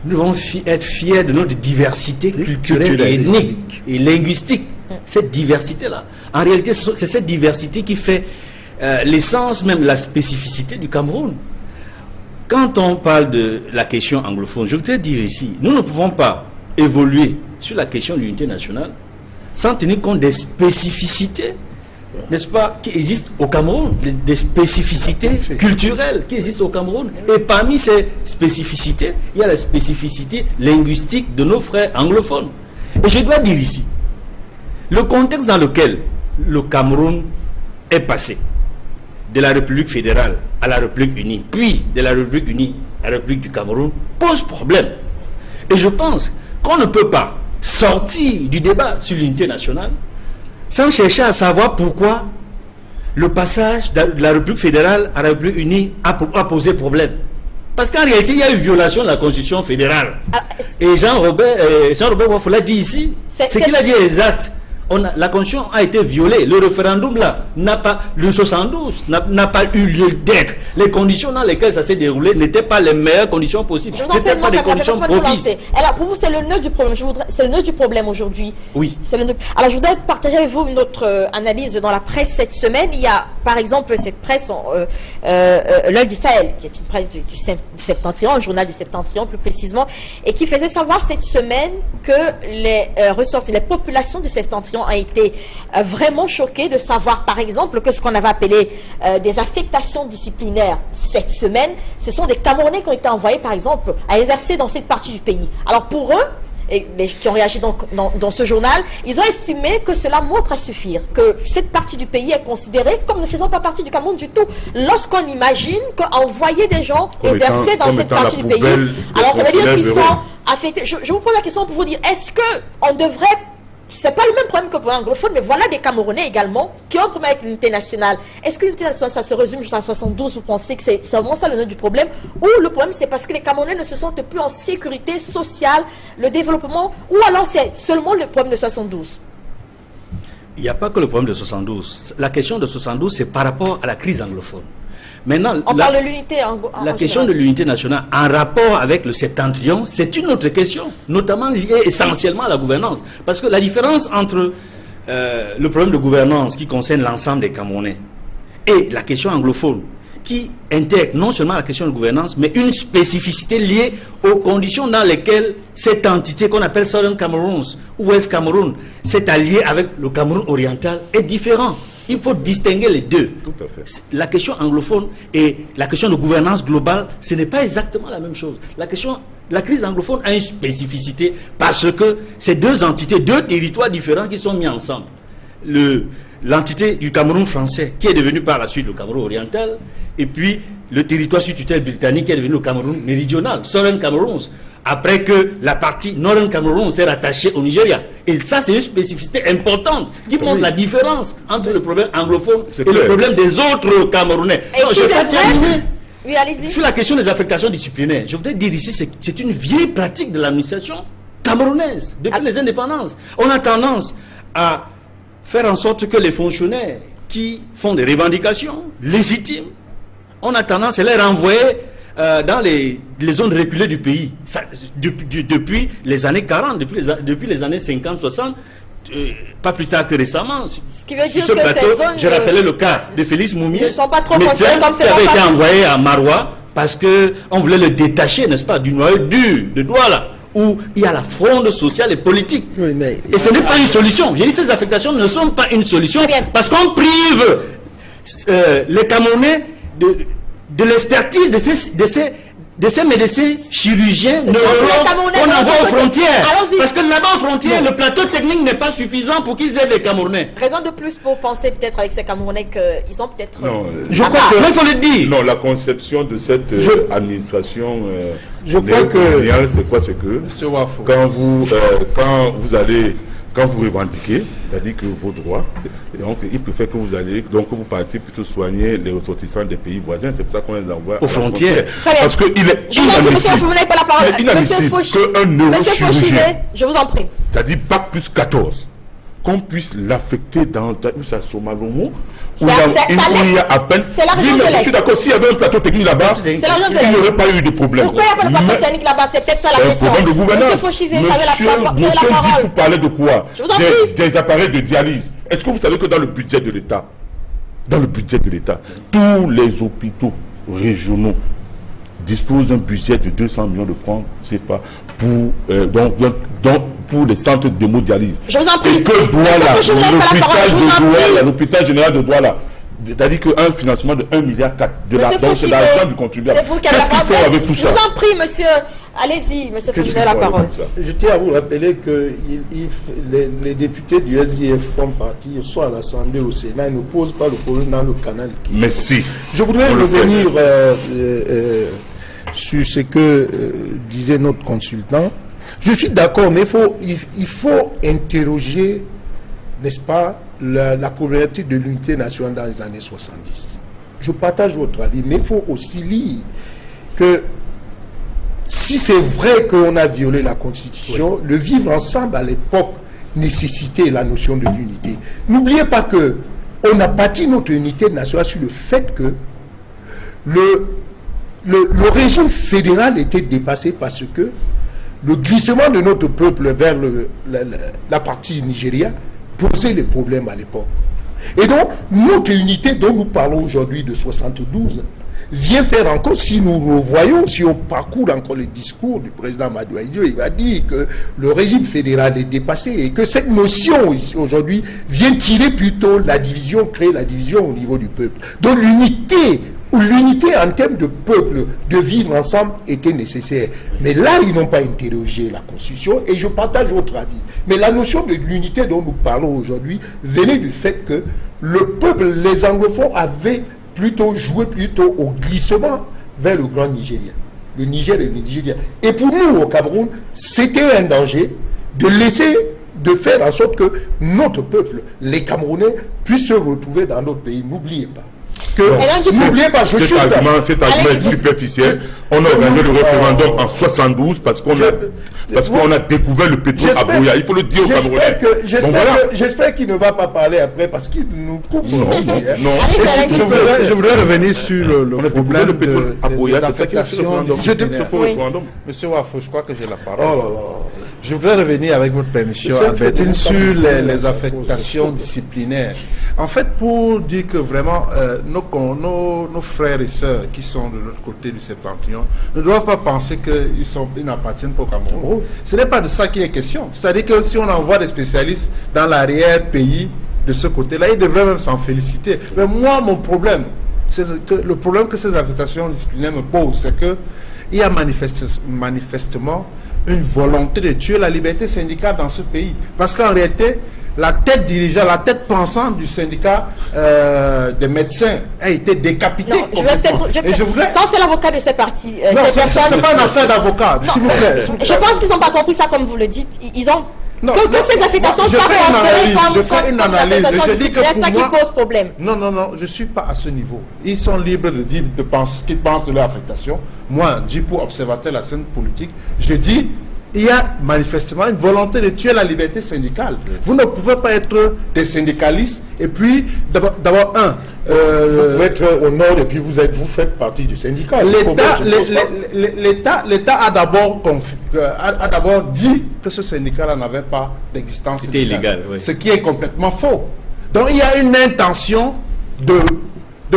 Nous devons être fiers de notre diversité culturelle et ethnique et linguistique. Cette diversité-là. En réalité, c'est cette diversité qui fait l'essence, même la spécificité du Cameroun. Quand on parle de la question anglophone, je voudrais dire ici, nous ne pouvons pas évoluer sur la question de l'unité nationale sans tenir compte des spécificités, n'est-ce pas, qui existent au Cameroun, des spécificités culturelles qui existent au Cameroun. Et parmi ces spécificités, il y a la spécificité linguistique de nos frères anglophones. Et je dois dire ici, le contexte dans lequel le Cameroun est passé de la République fédérale à la République unie, puis de la République unie à la République du Cameroun, pose problème. Et je pense qu'on ne peut pas sortir du débat sur l'unité nationale sans chercher à savoir pourquoi le passage de la République fédérale à la République unie a posé problème. Parce qu'en réalité, il y a eu violation de la Constitution fédérale. Et Jean-Robert Wafo l'a dit ici. Ce qu'il a dit est exact. La Constitution a été violée. Le référendum là n'a pas, le 72 n'a pas eu lieu d'être. Les conditions dans lesquelles ça s'est déroulé n'étaient pas les meilleures conditions possibles. N'étaient pas des conditions propices. Alors pour vous, c'est le nœud du problème. C'est le nœud du problème aujourd'hui. Oui. Alors je voudrais partager avec vous une autre analyse dans la presse cette semaine. Il y a par exemple cette presse, l'Œil du Sahel, qui est une presse du Septentrion, un journal du Septentrion plus précisément, et qui faisait savoir cette semaine que les populations du Septentrion ont été vraiment choqués de savoir, par exemple, que ce qu'on avait appelé des affectations disciplinaires cette semaine, ce sont des Camerounais qui ont été envoyés, par exemple, à exercer dans cette partie du pays. Alors pour eux, qui ont réagi dans ce journal, ils ont estimé que cela montre à suffire, que cette partie du pays est considérée comme ne faisant pas partie du Cameroun du tout. Lorsqu'on imagine qu'envoyer des gens exercer dans cette partie du pays, alors ça veut dire qu'ils sont affectés. Je vous pose la question pour vous dire, est-ce qu'on devrait... C'est pas le même problème que pour l'anglophone, mais voilà des Camerounais également qui ont un problème avec l'unité nationale. Est-ce que l'unité nationale, ça se résume jusqu'à 72, vous pensez que c'est vraiment ça le nœud du problème? Ou le problème, c'est parce que les Camerounais ne se sentent plus en sécurité sociale, le développement, ou alors c'est seulement le problème de 72? Il n'y a pas que le problème de 72. La question de 72, c'est par rapport à la crise anglophone. Maintenant, on parle de l'unité la question de l'unité nationale en rapport avec le septentrion, c'est une autre question, notamment liée essentiellement à la gouvernance. Parce que la différence entre le problème de gouvernance qui concerne l'ensemble des Camerounais et la question anglophone, qui intègre non seulement la question de gouvernance, mais une spécificité liée aux conditions dans lesquelles cette entité qu'on appelle Southern Cameroun ou West Cameroun s'est alliée avec le Cameroun oriental est différent. Il faut distinguer les deux. Tout à fait. La question anglophone et la question de gouvernance globale, ce n'est pas exactement la même chose. La crise anglophone a une spécificité parce que c'est deux entités, deux territoires différents qui sont mis ensemble. L'entité du Cameroun français, qui est devenu par la suite le Cameroun oriental, et puis le territoire sous tutelle britannique qui est devenu le Cameroun méridional, Southern Cameroun, après que la partie Northern Cameroun s'est rattachée au Nigeria. Et ça, c'est une spécificité importante qui montre la différence entre le problème anglophone et le problème des autres Camerounais. Non, je vais pas terminer. Oui, allez-y. Sur la question des affectations disciplinaires, je voudrais dire ici, c'est une vieille pratique de l'administration camerounaise depuis les indépendances. On a tendance à faire en sorte que les fonctionnaires qui font des revendications légitimes, on a tendance à les renvoyer dans les zones reculées du pays. Ça, depuis les années 40, depuis les années 50, 60, pas plus tard que récemment. Ce qui veut dire sur ce que plateau, ces zones j'ai rappelé le cas de Félix Moumi, ne sont pas trop médecin qui avait été envoyé à Maroua parce qu'on voulait le détacher, n'est-ce pas, du noyau dur de Douala, où il y a la fronde sociale et politique. Oui, et ce n'est pas une solution. J'ai dit ces affectations ne sont pas une solution parce qu'on prive les Camerounais de l'expertise de ces médecins chirurgiens qu'on envoie aux frontières. Parce que là-bas aux frontières, le plateau technique n'est pas suffisant pour qu'ils aident les Camerounais. Raison de plus pour penser peut-être avec ces Camerounais qu'ils ont peut-être... Non, je crois que... il faut le dire. Non, la conception de cette administration je crois que... c'est quoi? C'est que quand vous allez quand vous revendiquez, c'est-à-dire que vos droits, donc il préfère que vous allez, donc que vous partiez plutôt soigner les ressortissants des pays voisins. C'est pour ça qu'on les envoie aux frontières. Parce qu'il est inadmissible. Vous n'avez pas la parole. Inadmissible qu'un neurochirurgien, je vous en prie. C'est-à-dire Bac plus 14, qu'on puisse l'affecter dans sa Somalomo, où il y a à peine. C'est l'argent de l'Est. Je suis d'accord, s'il y avait un plateau technique là-bas, il n'y aurait pas eu de problème. Pourquoi il n'y a pas de plateau technique là-bas? C'est peut-être ça la question. C'est un problème de gouvernance. Monsieur dit pour parler de quoi? Des appareils de dialyse. Est-ce que vous savez que dans le budget de l'État, tous les hôpitaux régionaux disposent d'un budget de 200 millions de francs CFA pour les centres d'hémodialyse. Je vous en prie. Et que l'hôpital général de Douala, c'est-à-dire qu'un financement de 1,4 milliard de c'est l'argent du contribuable. Qu'est-ce qu'il faut avec tout ça? Je vous en prie, monsieur. Allez-y, monsieur Fouchivet, la parole. Je tiens à vous rappeler que les députés du SDF font partie, soit à l'Assemblée ou au Sénat, ils ne posent pas le problème dans le canal. Mais si. Je voudrais revenir sur ce que disait notre consultant. Je suis d'accord, mais il faut interroger, n'est-ce pas, la problématique de l'unité nationale dans les années 70. Je partage votre avis, mais il faut aussi lire que si c'est vrai qu'on a violé la Constitution, le vivre ensemble à l'époque nécessitait la notion de l'unité. N'oubliez pas que on a bâti notre unité nationale sur le fait que le régime fédéral était dépassé parce que le glissement de notre peuple vers la partie Nigeria posait les problèmes à l'époque. Et donc, notre unité dont nous parlons aujourd'hui de 72 vient faire encore, si nous revoyons, si on parcourt encore le discours du président Madou Aïdio, il va dire que le régime fédéral est dépassé et que cette notion aujourd'hui vient tirer plutôt la division, créer la division au niveau du peuple. Donc l'unité en termes de peuple, de vivre ensemble était nécessaire. Mais là, ils n'ont pas interrogé la Constitution et je partage votre avis. Mais la notion de l'unité dont nous parlons aujourd'hui venait du fait que le peuple, les anglophones avaient joué au glissement vers le grand Nigeria. Le Niger et le Nigeria. Et pour nous, au Cameroun, c'était un danger de faire en sorte que notre peuple, les Camerounais, puissent se retrouver dans notre pays. N'oubliez pas. N'oubliez pas, cet argument est superficiel. On a organisé le référendum en 72 parce qu'on a découvert le pétrole à Bouya. Il faut le dire aux Camerounais. J'espère qu'il ne va pas parler après parce qu'il nous coupe. Non. Je voudrais revenir sur le problème de pétrole à Bouya. des affectations. Monsieur Wafo, je crois que j'ai la parole. Je voudrais revenir avec votre permission, Albertine, sur les affectations disciplinaires. En fait, pour dire que vraiment, nos frères et sœurs qui sont de l'autre côté du septentrion ne doivent pas penser qu'ils n'appartiennent pas au Cameroun. Ce n'est pas de ça qu'il est question. C'est-à-dire que si on envoie des spécialistes dans l'arrière-pays de ce côté-là, ils devraient même s'en féliciter. Mais moi, mon problème, le problème que ces affectations disciplinaires me posent, c'est qu'il y a manifestement une volonté de tuer la liberté syndicale dans ce pays. Parce qu'en réalité, la tête dirigeante, la tête pensante du syndicat des médecins a été décapitée. Non, sans faire l'avocat de ces partis. Non, c'est pas une affaire d'avocat, s'il vous plaît. Je pense qu'ils n'ont pas compris ça comme vous le dites. Ils ont... que ces affectations soient considérées comme affectations disciplinaires, c'est ça qui pose problème. Non, je ne suis pas à ce niveau. Ils sont libres de dire ce qu'ils pensent de leur affectation. Moi, pour observateur de la scène politique, je dis, il y a manifestement une volonté de tuer la liberté syndicale. Vous ne pouvez pas être des syndicalistes et puis, d'abord, vous pouvez être au nord et puis vous faites partie du syndicat. L'État a d'abord dit que ce syndicat-là n'avait pas d'existence. C'était illégal, oui. Ce qui est complètement faux. Donc il y a une intention de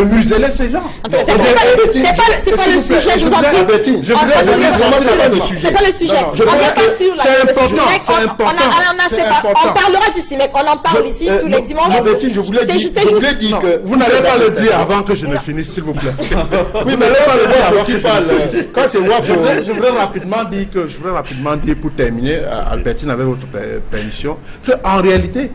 museler ces gens. C'est pas le sujet, je vous en prie. C'est pas le sujet. C'est important. On parlera du CIMEC, on en parle ici tous les dimanches. Je voulais dire que vous n'allez pas le dire avant que je ne finisse, s'il vous plaît. Oui, mais là, c'est Wafo qui parle. Quand c'est Wafo, je voudrais rapidement dire pour terminer, Albertine, avec votre permission, qu'en réalité,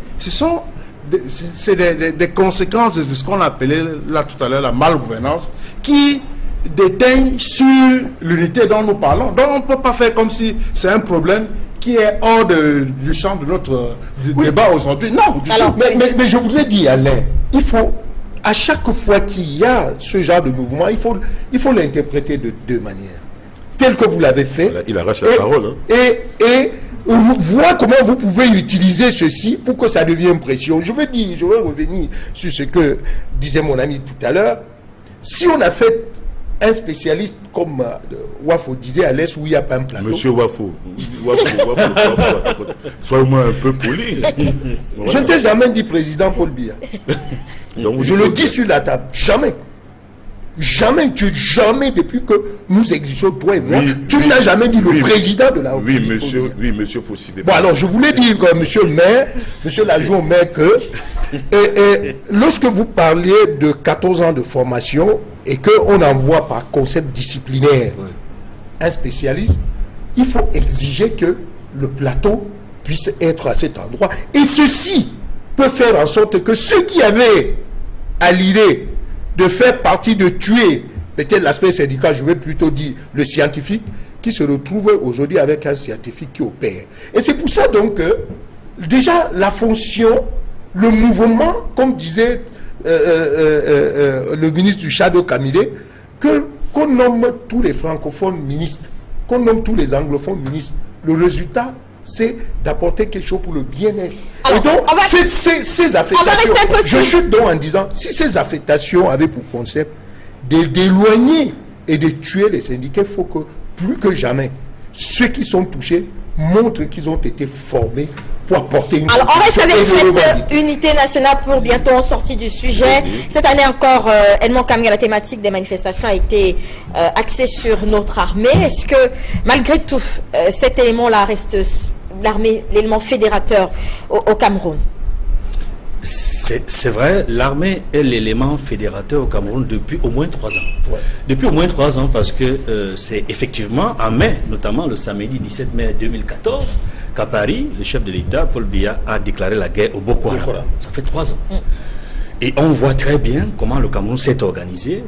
c'est des conséquences de ce qu'on appelait là tout à l'heure la malgouvernance qui déteignent sur l'unité dont nous parlons. Donc on ne peut pas faire comme si c'est un problème qui est hors du champ de notre débat aujourd'hui. Non, alors, mais je voudrais dire, Alain, il faut, à chaque fois qu'il y a ce genre de mouvement, il faut l'interpréter de deux manières. Tel que vous l'avez fait. Voilà, il arrache la parole. Hein. Et voir comment vous pouvez utiliser ceci pour que ça devienne pression. Je veux revenir sur ce que disait mon ami tout à l'heure. Si on a fait un spécialiste comme Wafo disait à l'Est où il n'y a pas un plateau. Monsieur Wafo, soyez-moi un peu poli. Voilà. Je ne t'ai jamais dit président Paul Biya. Je le dis sur la table. Jamais. Jamais, jamais depuis que nous existons, toi et moi, tu n'as jamais dit le président de la République. Oui, monsieur Faucivet. Bon, alors je voulais dire, monsieur le maire, monsieur l'adjoint au maire, que lorsque vous parliez de 14 ans de formation et qu'on envoie par concept disciplinaire un spécialiste, il faut exiger que le plateau puisse être à cet endroit. Et ceci peut faire en sorte que ceux qui avaient à l'idée de faire partie, de tuer, peut-être l'aspect syndical, je vais plutôt dire le scientifique, qui se retrouve aujourd'hui avec un scientifique qui opère. Et c'est pour ça donc que, déjà, la fonction, le mouvement, comme disait le ministre du Shadow Kamide, qu'on nomme tous les francophones ministres, qu'on nomme tous les anglophones ministres, le résultat, c'est d'apporter quelque chose pour le bien-être. Et donc, ces affectations, je chute donc en disant, si ces affectations avaient pour concept d'éloigner et de tuer les syndicats, il faut que, plus que jamais, ceux qui sont touchés montrent qu'ils ont été formés pour apporter une... Alors, on reste avec cette unité nationale pour bientôt en sortie du sujet. Cette année encore, Edmond Kamga, la thématique des manifestations a été axée sur notre armée. Est-ce que, malgré tout, cet élément-là reste l'armée, l'élément fédérateur au Cameroun? C'est vrai, l'armée est l'élément fédérateur au Cameroun depuis au moins 3 ans. Ouais. Depuis au moins 3 ans, parce que c'est effectivement en mai, notamment le samedi 17 mai 2014, qu'à Paris, le chef de l'État, Paul Biya, a déclaré la guerre au Boko Haram. Ça fait 3 ans. Et on voit très bien comment le Cameroun s'est organisé.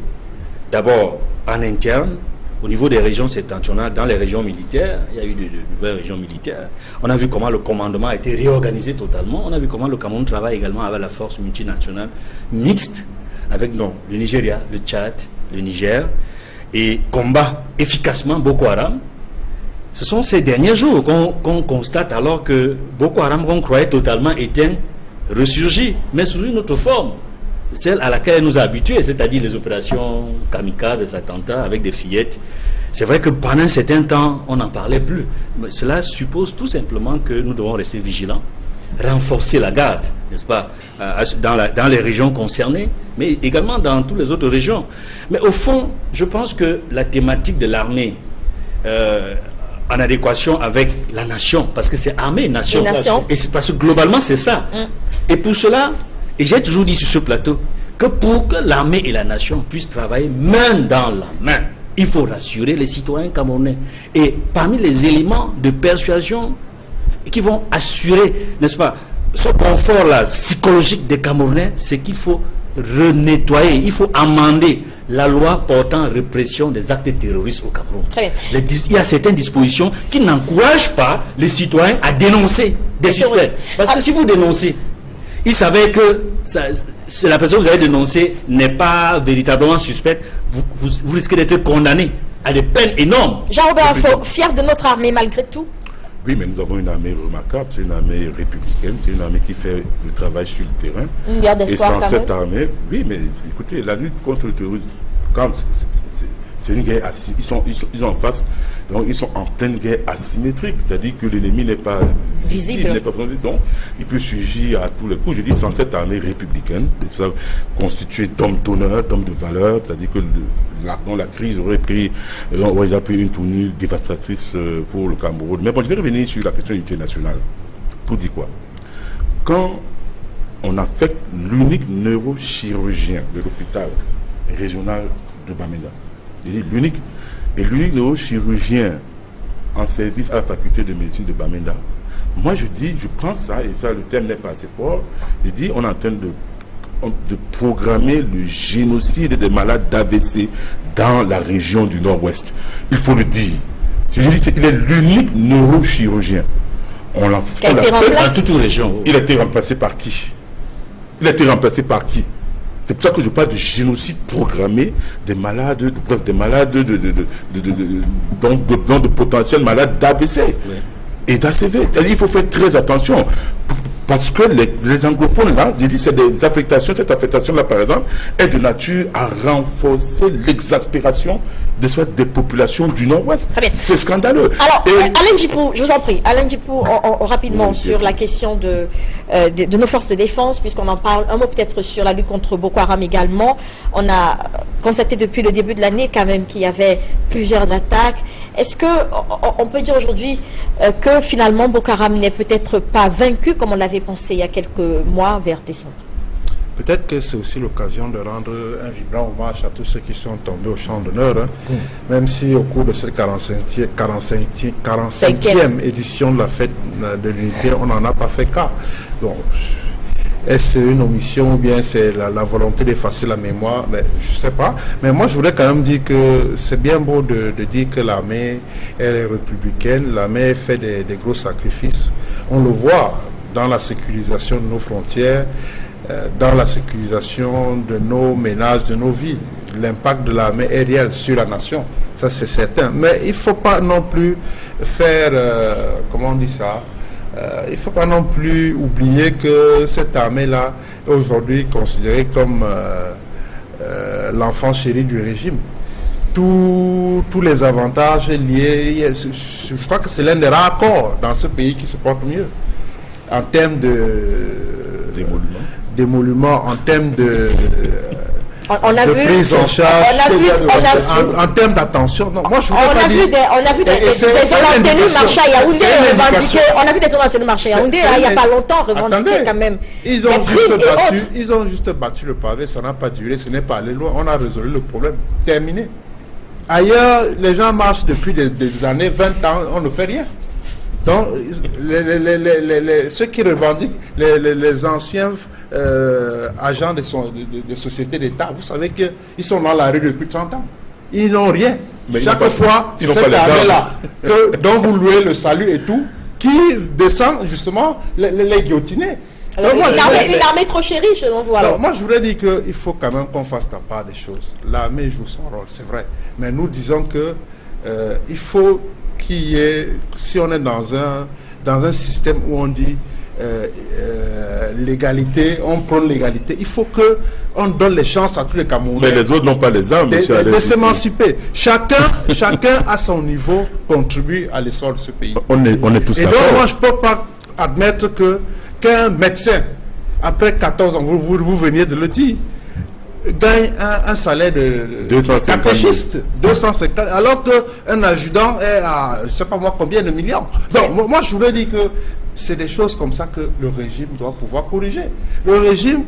D'abord, en interne, au niveau des régions septentrionales, dans les régions militaires, il y a eu de nouvelles régions militaires. On a vu comment le commandement a été réorganisé totalement. On a vu comment le Cameroun travaille également avec la force multinationale mixte, avec le Nigeria, le Tchad, le Niger, et combat efficacement Boko Haram. Ce sont ces derniers jours qu'on constate alors que Boko Haram, qu'on croyait totalement éteint, ressurgit, mais sous une autre forme. Celle à laquelle elle nous a habitués, c'est-à-dire les opérations kamikazes, les attentats avec des fillettes. C'est vrai que pendant un certain temps, on n'en parlait plus. Mais cela suppose tout simplement que nous devons rester vigilants, renforcer la garde, n'est-ce pas, dans les régions concernées, mais également dans toutes les autres régions. Mais au fond, je pense que la thématique de l'armée, en adéquation avec la nation, parce que c'est armée et nation. Et c'est parce que globalement, c'est ça. Et pour cela, et j'ai toujours dit sur ce plateau que pour que l'armée et la nation puissent travailler main dans la main, il faut rassurer les citoyens camerounais. Et parmi les éléments de persuasion qui vont assurer, n'est-ce pas, ce confort-là psychologique des Camerounais, c'est qu'il faut renettoyer, il faut amender la loi portant répression des actes terroristes au Cameroun. Très bien. Il y a certaines dispositions qui n'encouragent pas les citoyens à dénoncer des suspects. Parce que si vous dénoncez, il savait que la personne que vous avez dénoncée n'est pas véritablement suspecte, vous risquez d'être condamné à des peines énormes. Jean-Robert Afo, fier de notre armée malgré tout? Oui, mais nous avons une armée remarquable, c'est une armée républicaine, c'est une armée qui fait le travail sur le terrain. Et sans cette armée, oui, mais écoutez, la lutte contre le terrorisme, c'est une guerre ils sont en face, donc ils sont en pleine guerre asymétrique, c'est-à-dire que l'ennemi n'est pas visible, donc il peut surgir à tous les coups. Je dis sans cette armée républicaine, constituée d'hommes d'honneur, d'hommes de valeur, c'est-à-dire que la crise aurait pris une tournure dévastatrice pour le Cameroun. Mais bon, je vais revenir sur la question de l'unité nationale. Pour dire quoi? Quand on affecte l'unique neurochirurgien de l'hôpital régional de Bamenda, l'unique neurochirurgien en service à la faculté de médecine de Bamenda, moi je prends ça, et ça le terme n'est pas assez fort, je dis on est en train de programmer le génocide des malades d'AVC dans la région du Nord-Ouest. Il faut le dire. Je dis, il est l'unique neurochirurgien. On l'a fait dans toute une région. Il a été remplacé par qui? Il a été remplacé par qui? C'est pour ça que je parle de génocide programmé des malades, de potentiels malades d'AVC et d'ACV. Il faut faire très attention. Parce que les anglophones, là, je dis, c'est des affectations. Cette affectation-là, par exemple, est de nature à renforcer l'exaspération des populations du Nord-Ouest. C'est scandaleux. Alors, Alain Djipou, je vous en prie. Alain Djipou, rapidement sur la question de nos forces de défense, puisqu'on en parle. Un mot peut-être sur la lutte contre Boko Haram également. On a constaté depuis le début de l'année quand même qu'il y avait plusieurs attaques. Est-ce qu'on peut dire aujourd'hui que finalement Boko Haram n'est peut-être pas vaincu comme on l'avait pensé il y a quelques mois vers décembre? Peut-être que c'est aussi l'occasion de rendre un vibrant hommage à tous ceux qui sont tombés au champ d'honneur, même si au cours de cette 45e édition de la fête de l'unité, on n'en a pas fait cas. Donc, est-ce une omission ou bien c'est la volonté d'effacer la mémoire? Je ne sais pas. Mais moi, je voulais quand même dire que c'est bien beau de dire que l'armée, elle est républicaine, l'armée fait des gros sacrifices. On le voit dans la sécurisation de nos frontières, dans la sécurisation de nos ménages, de nos vies. L'impact de l'armée est réel sur la nation, ça c'est certain. Mais il ne faut pas non plus faire, comment on dit ça, il ne faut pas non plus oublier que cette armée-là est aujourd'hui considérée comme l'enfant chéri du régime. Tous les avantages liés, je crois que c'est l'un des rares corps dans ce pays qui se porte mieux en termes d'émoluments, en termes de prise en charge, en termes d'attention. Non, moi je on a vu des hommes tenus marcher à Yaoundé revendiquer. On a vu des hommes tenus marcher à Yaoundé il n'y a pas longtemps revendiquer quand même. Ils ont juste battu le pavé, ça n'a pas duré, ce n'est pas allé loin. On a résolu le problème, terminé. Ailleurs, les gens marchent depuis des années, 20 ans, on ne fait rien. Donc, ceux qui revendiquent, les anciens agents des sociétés d'État, vous savez qu'ils sont dans la rue depuis 30 ans. Ils n'ont rien. Mais chaque fois, c'est cette armée-là dont vous louez le salut et tout, qui descend justement les guillotiner. Une armée trop chérie, selon vous. Alors. Moi, je voudrais dire qu'il faut quand même qu'on fasse la part des choses. L'armée joue son rôle, c'est vrai. Mais nous disons que il faut qu'il y ait, si on est dans un système où on dit l'égalité, on prône l'égalité, il faut qu'on donne les chances à tous les Camerounais. Mais les autres n'ont pas les armes, de s'émanciper. Chacun à son niveau contribue à l'essor de ce pays. On est tous d'accord. Et donc moi je ne peux pas admettre qu'un médecin, après 14 ans, vous veniez de le dire, gagne un salaire de 250, alors qu'un adjudant est à, je ne sais pas moi combien de millions. Donc moi je voulais dire que c'est des choses comme ça que le régime doit pouvoir corriger. Le régime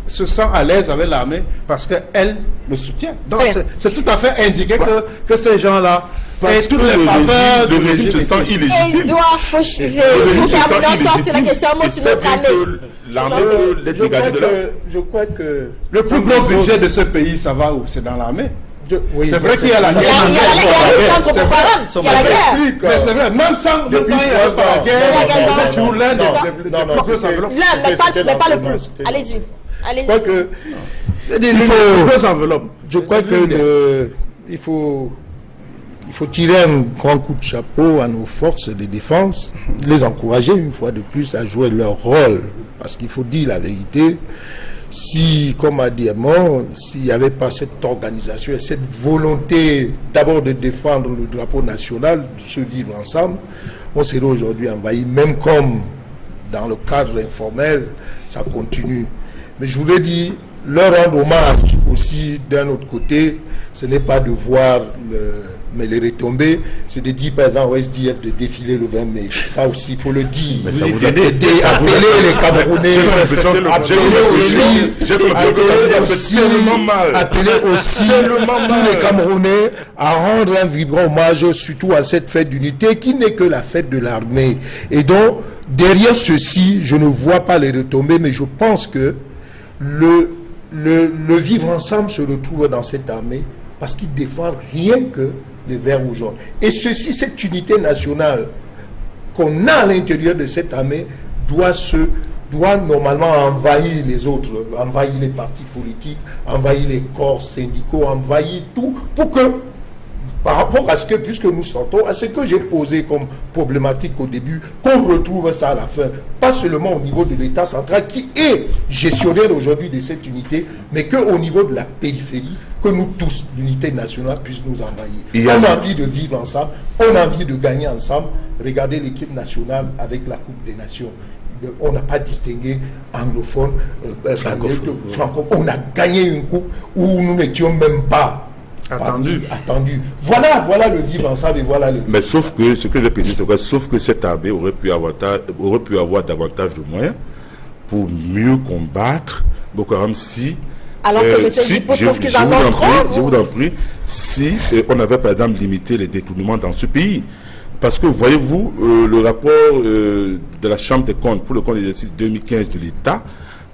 se sent à l'aise avec l'armée parce qu'elle le soutient. Donc c'est tout à fait indiqué que ces gens-là parce toutes les faveurs du régime se sent illégitime. Il doit faucher. C'est la question sur notre année. Je crois que le plus gros budget de ce pays, ça va où? C'est dans l'armée. Oui, c'est vrai qu'il y a la guerre. Mais c'est vrai, même sans le temps, il n'y a pas la guerre. Mais pas le plus. Allez-y. Je crois que je crois que il faut tirer un grand coup de chapeau à nos forces de défense, les encourager une fois de plus à jouer leur rôle. Parce qu'il faut dire la vérité, si, comme a dit Amon, s'il n'y avait pas cette organisation et cette volonté d'abord de défendre le drapeau national, de se vivre ensemble, on serait aujourd'hui envahi, même comme dans le cadre informel, ça continue. Mais je voulais dire, leur rendre hommage aussi d'un autre côté, ce n'est pas de voir mais les retombées, c'est de dire par exemple au SDF de défiler le 20 mai. Ça aussi, il faut le dire. Mais vous appeler les Camerounais, appeler aussi tous les Camerounais à rendre un vibrant hommage surtout à cette fête d'unité qui n'est que la fête de l'armée. Et donc, derrière ceci, je ne vois pas les retombées, mais je pense que le vivre ensemble se retrouve dans cette armée parce qu'ils défendent rien que les verts ou jaunes. Et ceci, cette unité nationale qu'on a à l'intérieur de cette armée doit normalement envahir les autres, envahir les partis politiques, envahir les corps syndicaux, envahir tout, pour que, par rapport à ce que, puisque nous sortons, à ce que j'ai posé comme problématique au début, qu'on retrouve ça à la fin, pas seulement au niveau de l'État central, qui est gestionnaire aujourd'hui de cette unité, mais qu'au niveau de la périphérie, que nous tous, l'unité nationale, puisse nous envahir. On a envie de vivre ensemble, on a envie de gagner ensemble. Regardez l'équipe nationale avec la Coupe des Nations. On n'a pas distingué anglophone, francophone. On a gagné une coupe où nous n'étions même pas attendus. Voilà le vivre ensemble et voilà le... Mais sauf que, ce que je peux dire, c'est que sauf que cette armée aurait pu avoir davantage de moyens pour mieux combattre Boko Haram si... Alors que le syndicat trouve qu'ils en ont trop. Je vous en prie, si on avait par exemple limité les détournements dans ce pays. Parce que voyez-vous, le rapport de la Chambre des comptes pour le compte d'exercice 2015 de l'État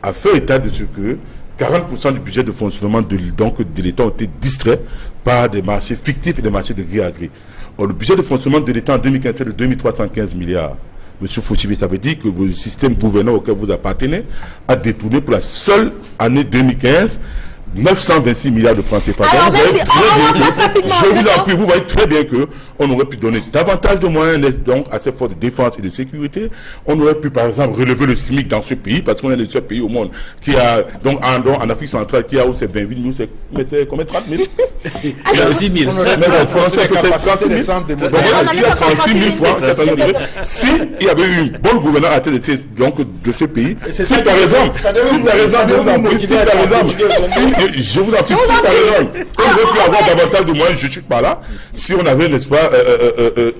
a fait état de ce que 40% du budget de fonctionnement de l'État ont été distraits par des marchés fictifs et des marchés de gré à gré. Or, le budget de fonctionnement de l'État en 2015 est de 2315 milliards. Monsieur Fouchivé, ça veut dire que le système gouvernant auquel vous appartenez a détourné pour la seule année 2015 926 milliards de francs CFA. Alors, je vous en prie, vous voyez très bien qu'on aurait pu donner davantage de moyens donc, à ces forces de défense et de sécurité. On aurait pu, par exemple, relever le SMIC dans ce pays, parce qu'on est le seul pays au monde qui a, donc en Afrique centrale, qui a où c'est 28 000, c'est combien, 30 000 36 000. On aurait pu renforcer les capacités des centres de donc, il y a 36 000 francs. Si il y avait eu une bonne gouvernance à tête de ce pays, si par exemple, je vous en prie, par exemple, on aurait pu avoir davantage de moyens, je ne suis pas là, si on avait, n'est-ce pas,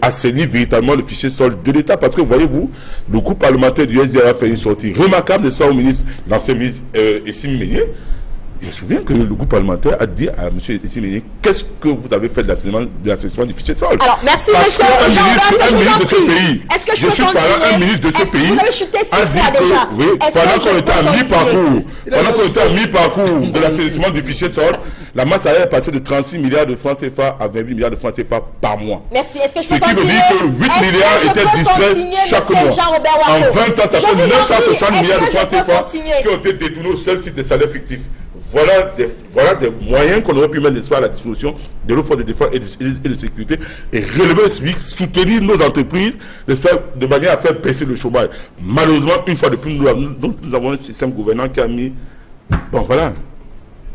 assaini véritablement le fichier solde de l'État. Parce que, voyez-vous, le groupe parlementaire du SDR a fait une sortie remarquable, n'est-ce pas, au ministre, l'ancien ministre Essim Meignet. Je me souviens que le groupe parlementaire a dit à M. Essim Meignet, qu'est-ce que vous avez fait de l'assainissement du fichier solde? Alors, merci, monsieur. Un ministre de ce pays, est-ce que je suis pas là, un ministre de ce pays, a dit que, oui, pendant qu'on était à mi-parcours, de l'assainissement du fichier solde, la masse salariale est passée de 36 milliards de francs CFA à 28 milliards de francs CFA par mois. Merci. Est-ce que je peux Ce qui veut dire que 8 milliards étaient distraits chaque mois. En 20 ans, ça fait 960 milliards de francs CFA qui ont été détournés au seul titre des salaires fictifs. Voilà des moyens qu'on aurait pu mettre à la disposition de nos forces de défense et de sécurité et relever le SMIC, soutenir nos entreprises, de manière à faire baisser le chômage. Malheureusement, une fois de plus, nous avons un système gouvernant qui a mis,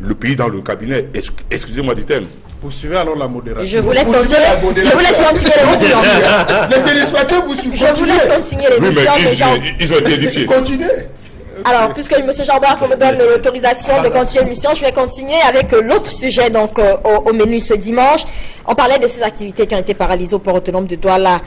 le pays dans le cabinet. Excusez-moi du terme. Poursuivez alors la modération. Je vous laisse continuer. Je vous laisse continuer l'émission. Les téléspectateurs vous suivent. Je vous laisse continuer l'émission. Oui, mais ils ont été édifiés. Continuez. Alors, puisque M. Jean-Bart me donne l'autorisation de continuer l'émission, je vais continuer avec l'autre sujet donc au menu ce dimanche. On parlait de ces activités qui ont été paralysées au port autonome de Douala,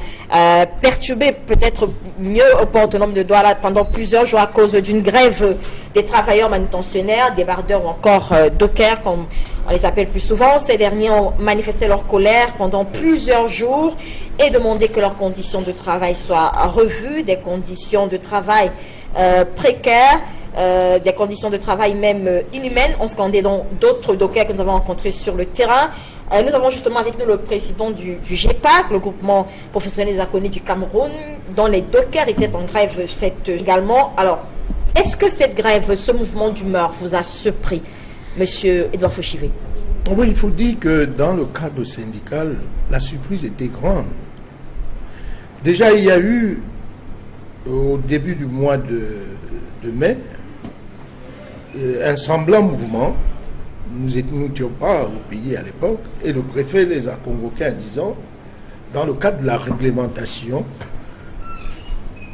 perturbées peut-être mieux au port autonome de Douala pendant plusieurs jours à cause d'une grève des travailleurs manutentionnaires, des bardeurs ou encore dockers, comme on les appelle plus souvent. Ces derniers ont manifesté leur colère pendant plusieurs jours et demandé que leurs conditions de travail soient revues, des conditions de travail précaires, des conditions de travail même inhumaines. On scandait donc d'autres dockers que nous avons rencontrés sur le terrain. Nous avons justement avec nous le président du GEPAC, le groupement professionnel des inconnus du Cameroun, dont les dockers étaient en grève également. Alors, est-ce que cette grève, ce mouvement d'humeur vous a surpris, Monsieur Edouard Fouchivé? Oui, il faut dire que dans le cadre syndical, la surprise était grande. Déjà, il y a eu au début du mois de mai, un semblant mouvement. Nous n'étions pas au pays à l'époque, et le préfet les a convoqués en disant, dans le cadre de la réglementation,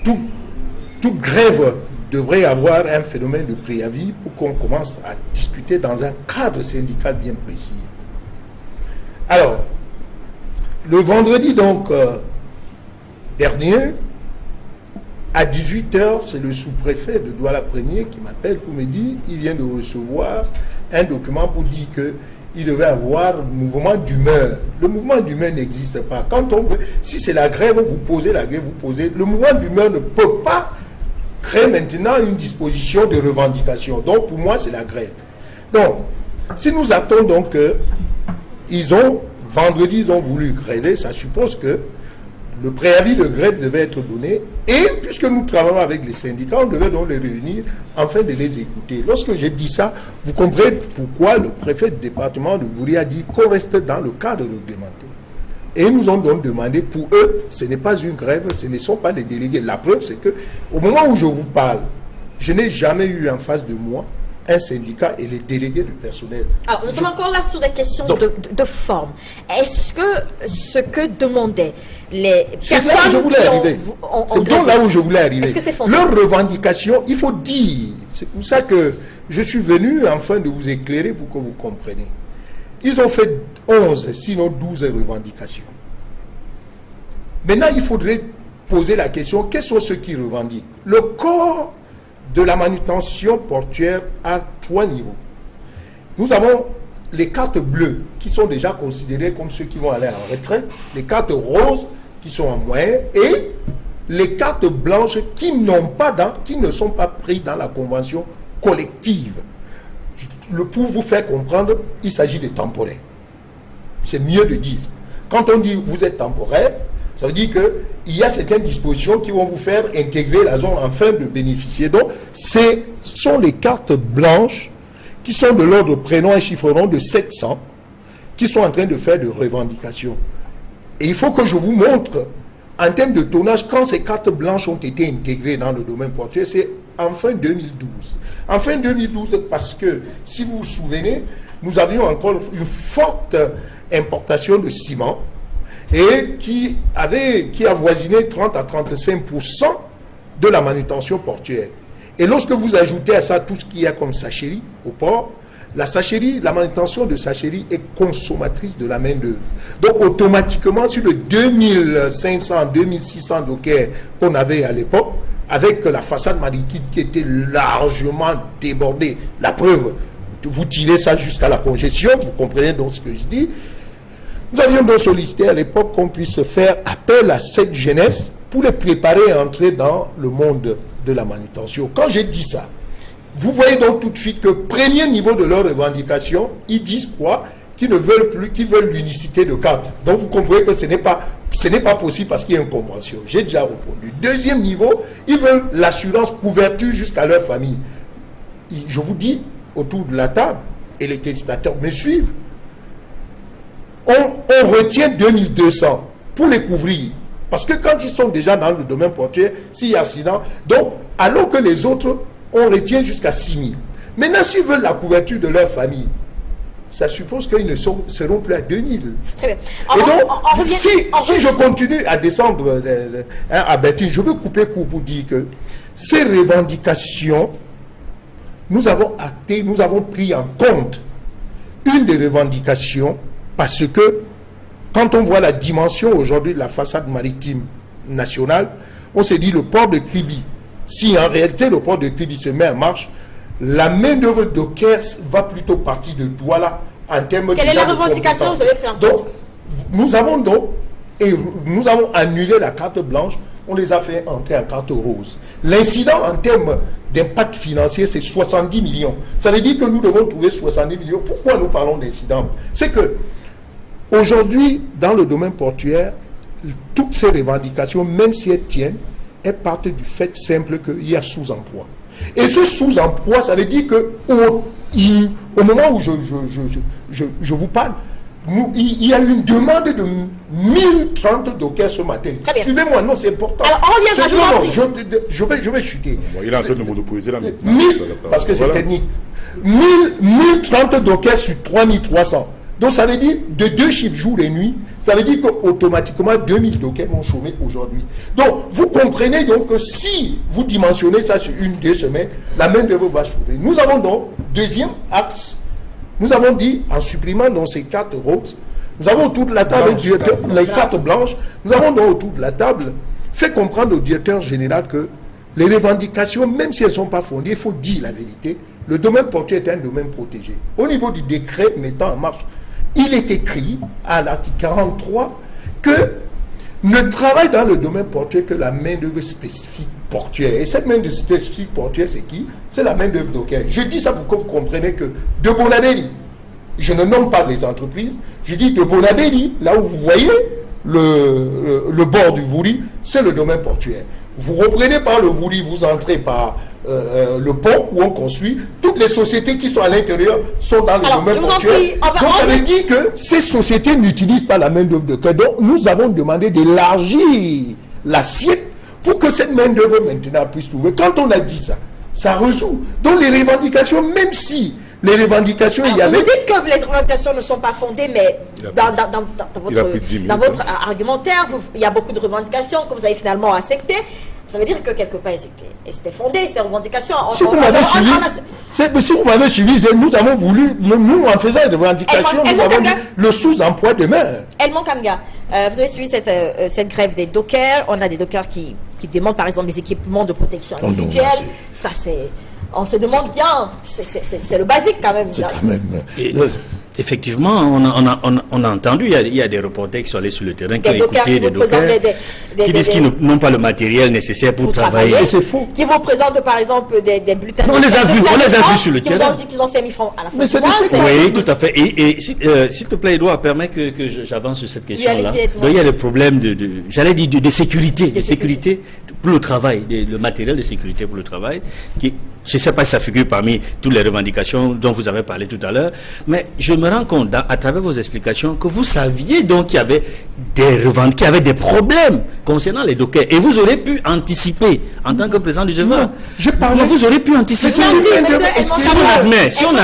toute grève devrait avoir un phénomène de préavis pour qu'on commence à discuter dans un cadre syndical bien précis. Alors, le vendredi donc dernier, à 18h, c'est le sous-préfet de Douala Premier qui m'appelle pour me dire qu'il vient de recevoir un document pour dire qu'il devait avoir un mouvement d'humeur. Le mouvement d'humeur n'existe pas. Quand on veut, si c'est la grève, vous posez la grève, vous posez. Le mouvement d'humeur ne peut pas créer maintenant une disposition de revendication. Donc pour moi, c'est la grève. Donc, si nous attendons donc vendredi, ils ont voulu gréver, ça suppose que le préavis de grève devait être donné et puisque nous travaillons avec les syndicats, on devait donc les réunir afin de les écouter. Lorsque j'ai dit ça, vous comprenez pourquoi le préfet du département de Gouria a dit qu'on reste dans le cadre réglementaire. Et ils nous ont donc demandé, pour eux, ce n'est pas une grève, ce ne sont pas les délégués. La preuve, c'est que au moment où je vous parle, je n'ai jamais eu en face de moi un syndicat et les délégués du personnel. Alors, nous sommes encore là sur des questions de forme. Est-ce que ce que demandaient les personnes qui ont c'est donc là où je voulais arriver. Est-ce que c'est fondé? Leurs revendications, il faut dire, c'est pour ça que je suis venu afin de vous éclairer pour que vous compreniez. Ils ont fait 11, sinon 12 revendications. Maintenant, il faudrait poser la question, quels sont ceux qui revendiquent? Le corps de la manutention portuaire à 3 niveaux. Nous avons les cartes bleues qui sont déjà considérées comme ceux qui vont aller en retraite, les cartes roses qui sont en moyenne et les cartes blanches qui ne sont pas prises dans la convention collective. Pour vous faire comprendre, il s'agit de temporaires. C'est mieux de dire. Quand on dit vous êtes temporaire, ça veut dire qu'il y a certaines dispositions qui vont vous faire intégrer la zone afin de bénéficier. Donc, ce sont les cartes blanches qui sont de l'ordre prénom et chiffreron de 700 qui sont en train de faire de revendications. Et il faut que je vous montre, en termes de tonnage, quand ces cartes blanches ont été intégrées dans le domaine portuaire, c'est en fin 2012. En fin 2012, parce que, si vous vous souvenez, nous avions encore une forte importation de ciment et qui avoisinait 30 à 35% de la manutention portuaire. Et lorsque vous ajoutez à ça tout ce qu'il y a comme sachérie au port, la manutention de sachérie est consommatrice de la main-d'œuvre. Donc automatiquement, sur le 2500, 2600 dockers qu'on avait à l'époque, avec la façade maritime qui était largement débordée, la preuve, vous tirez ça jusqu'à la congestion, vous comprenez donc ce que je dis. Nous avions donc sollicité à l'époque qu'on puisse faire appel à cette jeunesse pour les préparer à entrer dans le monde de la manutention. Quand j'ai dit ça, vous voyez donc tout de suite que premier niveau de leur revendication, ils disent quoi? Qu'ils ne veulent plus, qu'ils veulent l'unicité de carte. Donc vous comprenez que ce n'est pas possible parce qu'il y a une convention. J'ai déjà répondu. Deuxième niveau, ils veulent l'assurance couverture jusqu'à leur famille. Je vous dis, autour de la table, et les téléspectateurs me suivent, on retient 2200 pour les couvrir. Parce que quand ils sont déjà dans le domaine portuaire, s'il y a accident, donc, alors que les autres, on retient jusqu'à 6000. Maintenant, s'ils veulent la couverture de leur famille, ça suppose qu'ils ne seront plus à 2000. Très bien. Et donc, si je continue à descendre à Bertine, je veux couper court pour dire que ces revendications, nous avons acté, nous avons pris en compte une des revendications parce que quand on voit la dimension aujourd'hui de la façade maritime nationale, on s'est dit le port de Kribi, si en réalité le port de Kribi se met en marche, la main-d'œuvre docker va plutôt partir de Douala en termes de. Quelle est la revendication vous avez pris en compte? Donc, nous avons annulé la carte blanche, on les a fait entrer en carte rose. L'incident en termes d'impact financier, c'est 70 millions. Ça veut dire que nous devons trouver 70 millions. Pourquoi nous parlons d'incident? C'est que aujourd'hui, dans le domaine portuaire, toutes ces revendications, même si elles tiennent, elles partent du fait simple qu'il y a sous-emploi. Et ce sous-emploi, ça veut dire que au moment où je vous parle, il y a une demande de 1030 dockers ce matin. Suivez-moi, non, c'est important. Alors, on revient je vais chuter. Bon, il est en train de monopoliser la maintenant. Parce que c'est technique. 1030 dockers sur 3300. Donc ça veut dire de 2 chiffres jour et nuit, ça veut dire qu'automatiquement 2000 dockers vont chômer aujourd'hui. Donc vous comprenez donc que si vous dimensionnez ça sur 1-2 semaines, la main d'œuvre va chômer. Nous avons donc, deuxième axe, nous avons dit en supprimant dans ces cartes roses, nous avons autour de la table les cartes blanches, nous avons donc autour de la table fait comprendre au directeur général que les revendications, même si elles ne sont pas fondées, il faut dire la vérité, le domaine portuaire est un domaine protégé. Au niveau du décret mettant en marche, il est écrit à l'article 43 que ne travaille dans le domaine portuaire que la main-d'œuvre spécifique portuaire. Et cette main-d'œuvre spécifique portuaire, c'est qui? C'est la main-d'œuvre docker. Je dis ça pour que vous compreniez que de Bonabelli, je ne nomme pas les entreprises, je dis de Bonabelli, là où vous voyez le bord du Vouri, c'est le domaine portuaire. Vous reprenez par le Vouri, vous entrez par le pont où on construit. Toutes les sociétés qui sont à l'intérieur sont dans le domaine portuaire. Donc ça veut dire que ces sociétés n'utilisent pas la main-d'œuvre de cœur. Donc nous avons demandé d'élargir l'assiette pour que cette main-d'œuvre maintenant puisse trouver. Quand on a dit ça, ça résout. Donc les revendications, même si les revendications, il y avait... Vous dites que les revendications ne sont pas fondées, mais dans votre argumentaire, il y a beaucoup de revendications que vous avez finalement acceptées. Ça veut dire que quelque part, elles étaient fondées, ces revendications. Si vous m'avez suivi, nous avons voulu, nous en faisant des revendications, nous avons dit le sous-emploi demain. Edmond Kamga, vous avez suivi cette grève des dockers. On a des dockers qui demandent par exemple des équipements de protection individuelle. Ça, c'est... On se demande bien, c'est le basique quand même. C'est quand même... Effectivement, on a entendu, il y a des reporters qui sont allés sur le terrain, qui ont écouté des dockers, qui disent qu'ils n'ont pas le matériel nécessaire pour travailler. C'est faux. Qui vous présentent par exemple des bulletins. On les a vus sur le terrain. Qui vous ont dit qu'ils ont 5 000 francs à la fin du mois. Oui, tout à fait. Et s'il te plaît, Edouard, permets que j'avance sur cette question-là. Donc il y a le problème j'allais dire de sécurité, de sécurité pour le travail, le matériel de sécurité pour le travail, qui... Je ne sais pas si ça figure parmi toutes les revendications dont vous avez parlé tout à l'heure, mais je me rends compte, à travers vos explications, que vous saviez donc qu'il y avait des problèmes concernant les dockers. Et vous aurez pu anticiper, en tant que président du GEVA. Vous aurez pu anticiper. Si on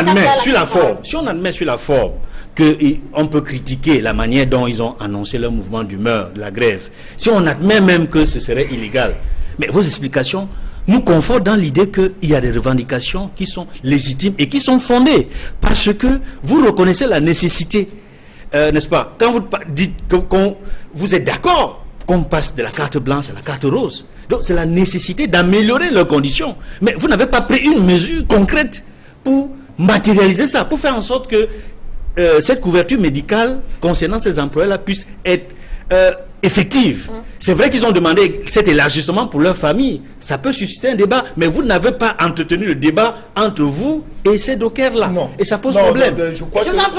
admet sur la forme qu'on peut critiquer la manière dont ils ont annoncé leur mouvement d'humeur, de la grève, si on admet même que ce serait illégal, mais vos explications nous confortent dans l'idée qu'il y a des revendications qui sont légitimes et qui sont fondées, parce que vous reconnaissez la nécessité, n'est-ce pas, quand vous dites que vous êtes d'accord qu'on passe de la carte blanche à la carte rose. Donc c'est la nécessité d'améliorer leurs conditions. Mais vous n'avez pas pris une mesure concrète pour matérialiser ça, pour faire en sorte que cette couverture médicale concernant ces employés-là puisse être effective. C'est vrai qu'ils ont demandé cet élargissement pour leur famille. Ça peut susciter un débat, mais vous n'avez pas entretenu le débat entre vous et ces dockers-là. Et ça pose problème.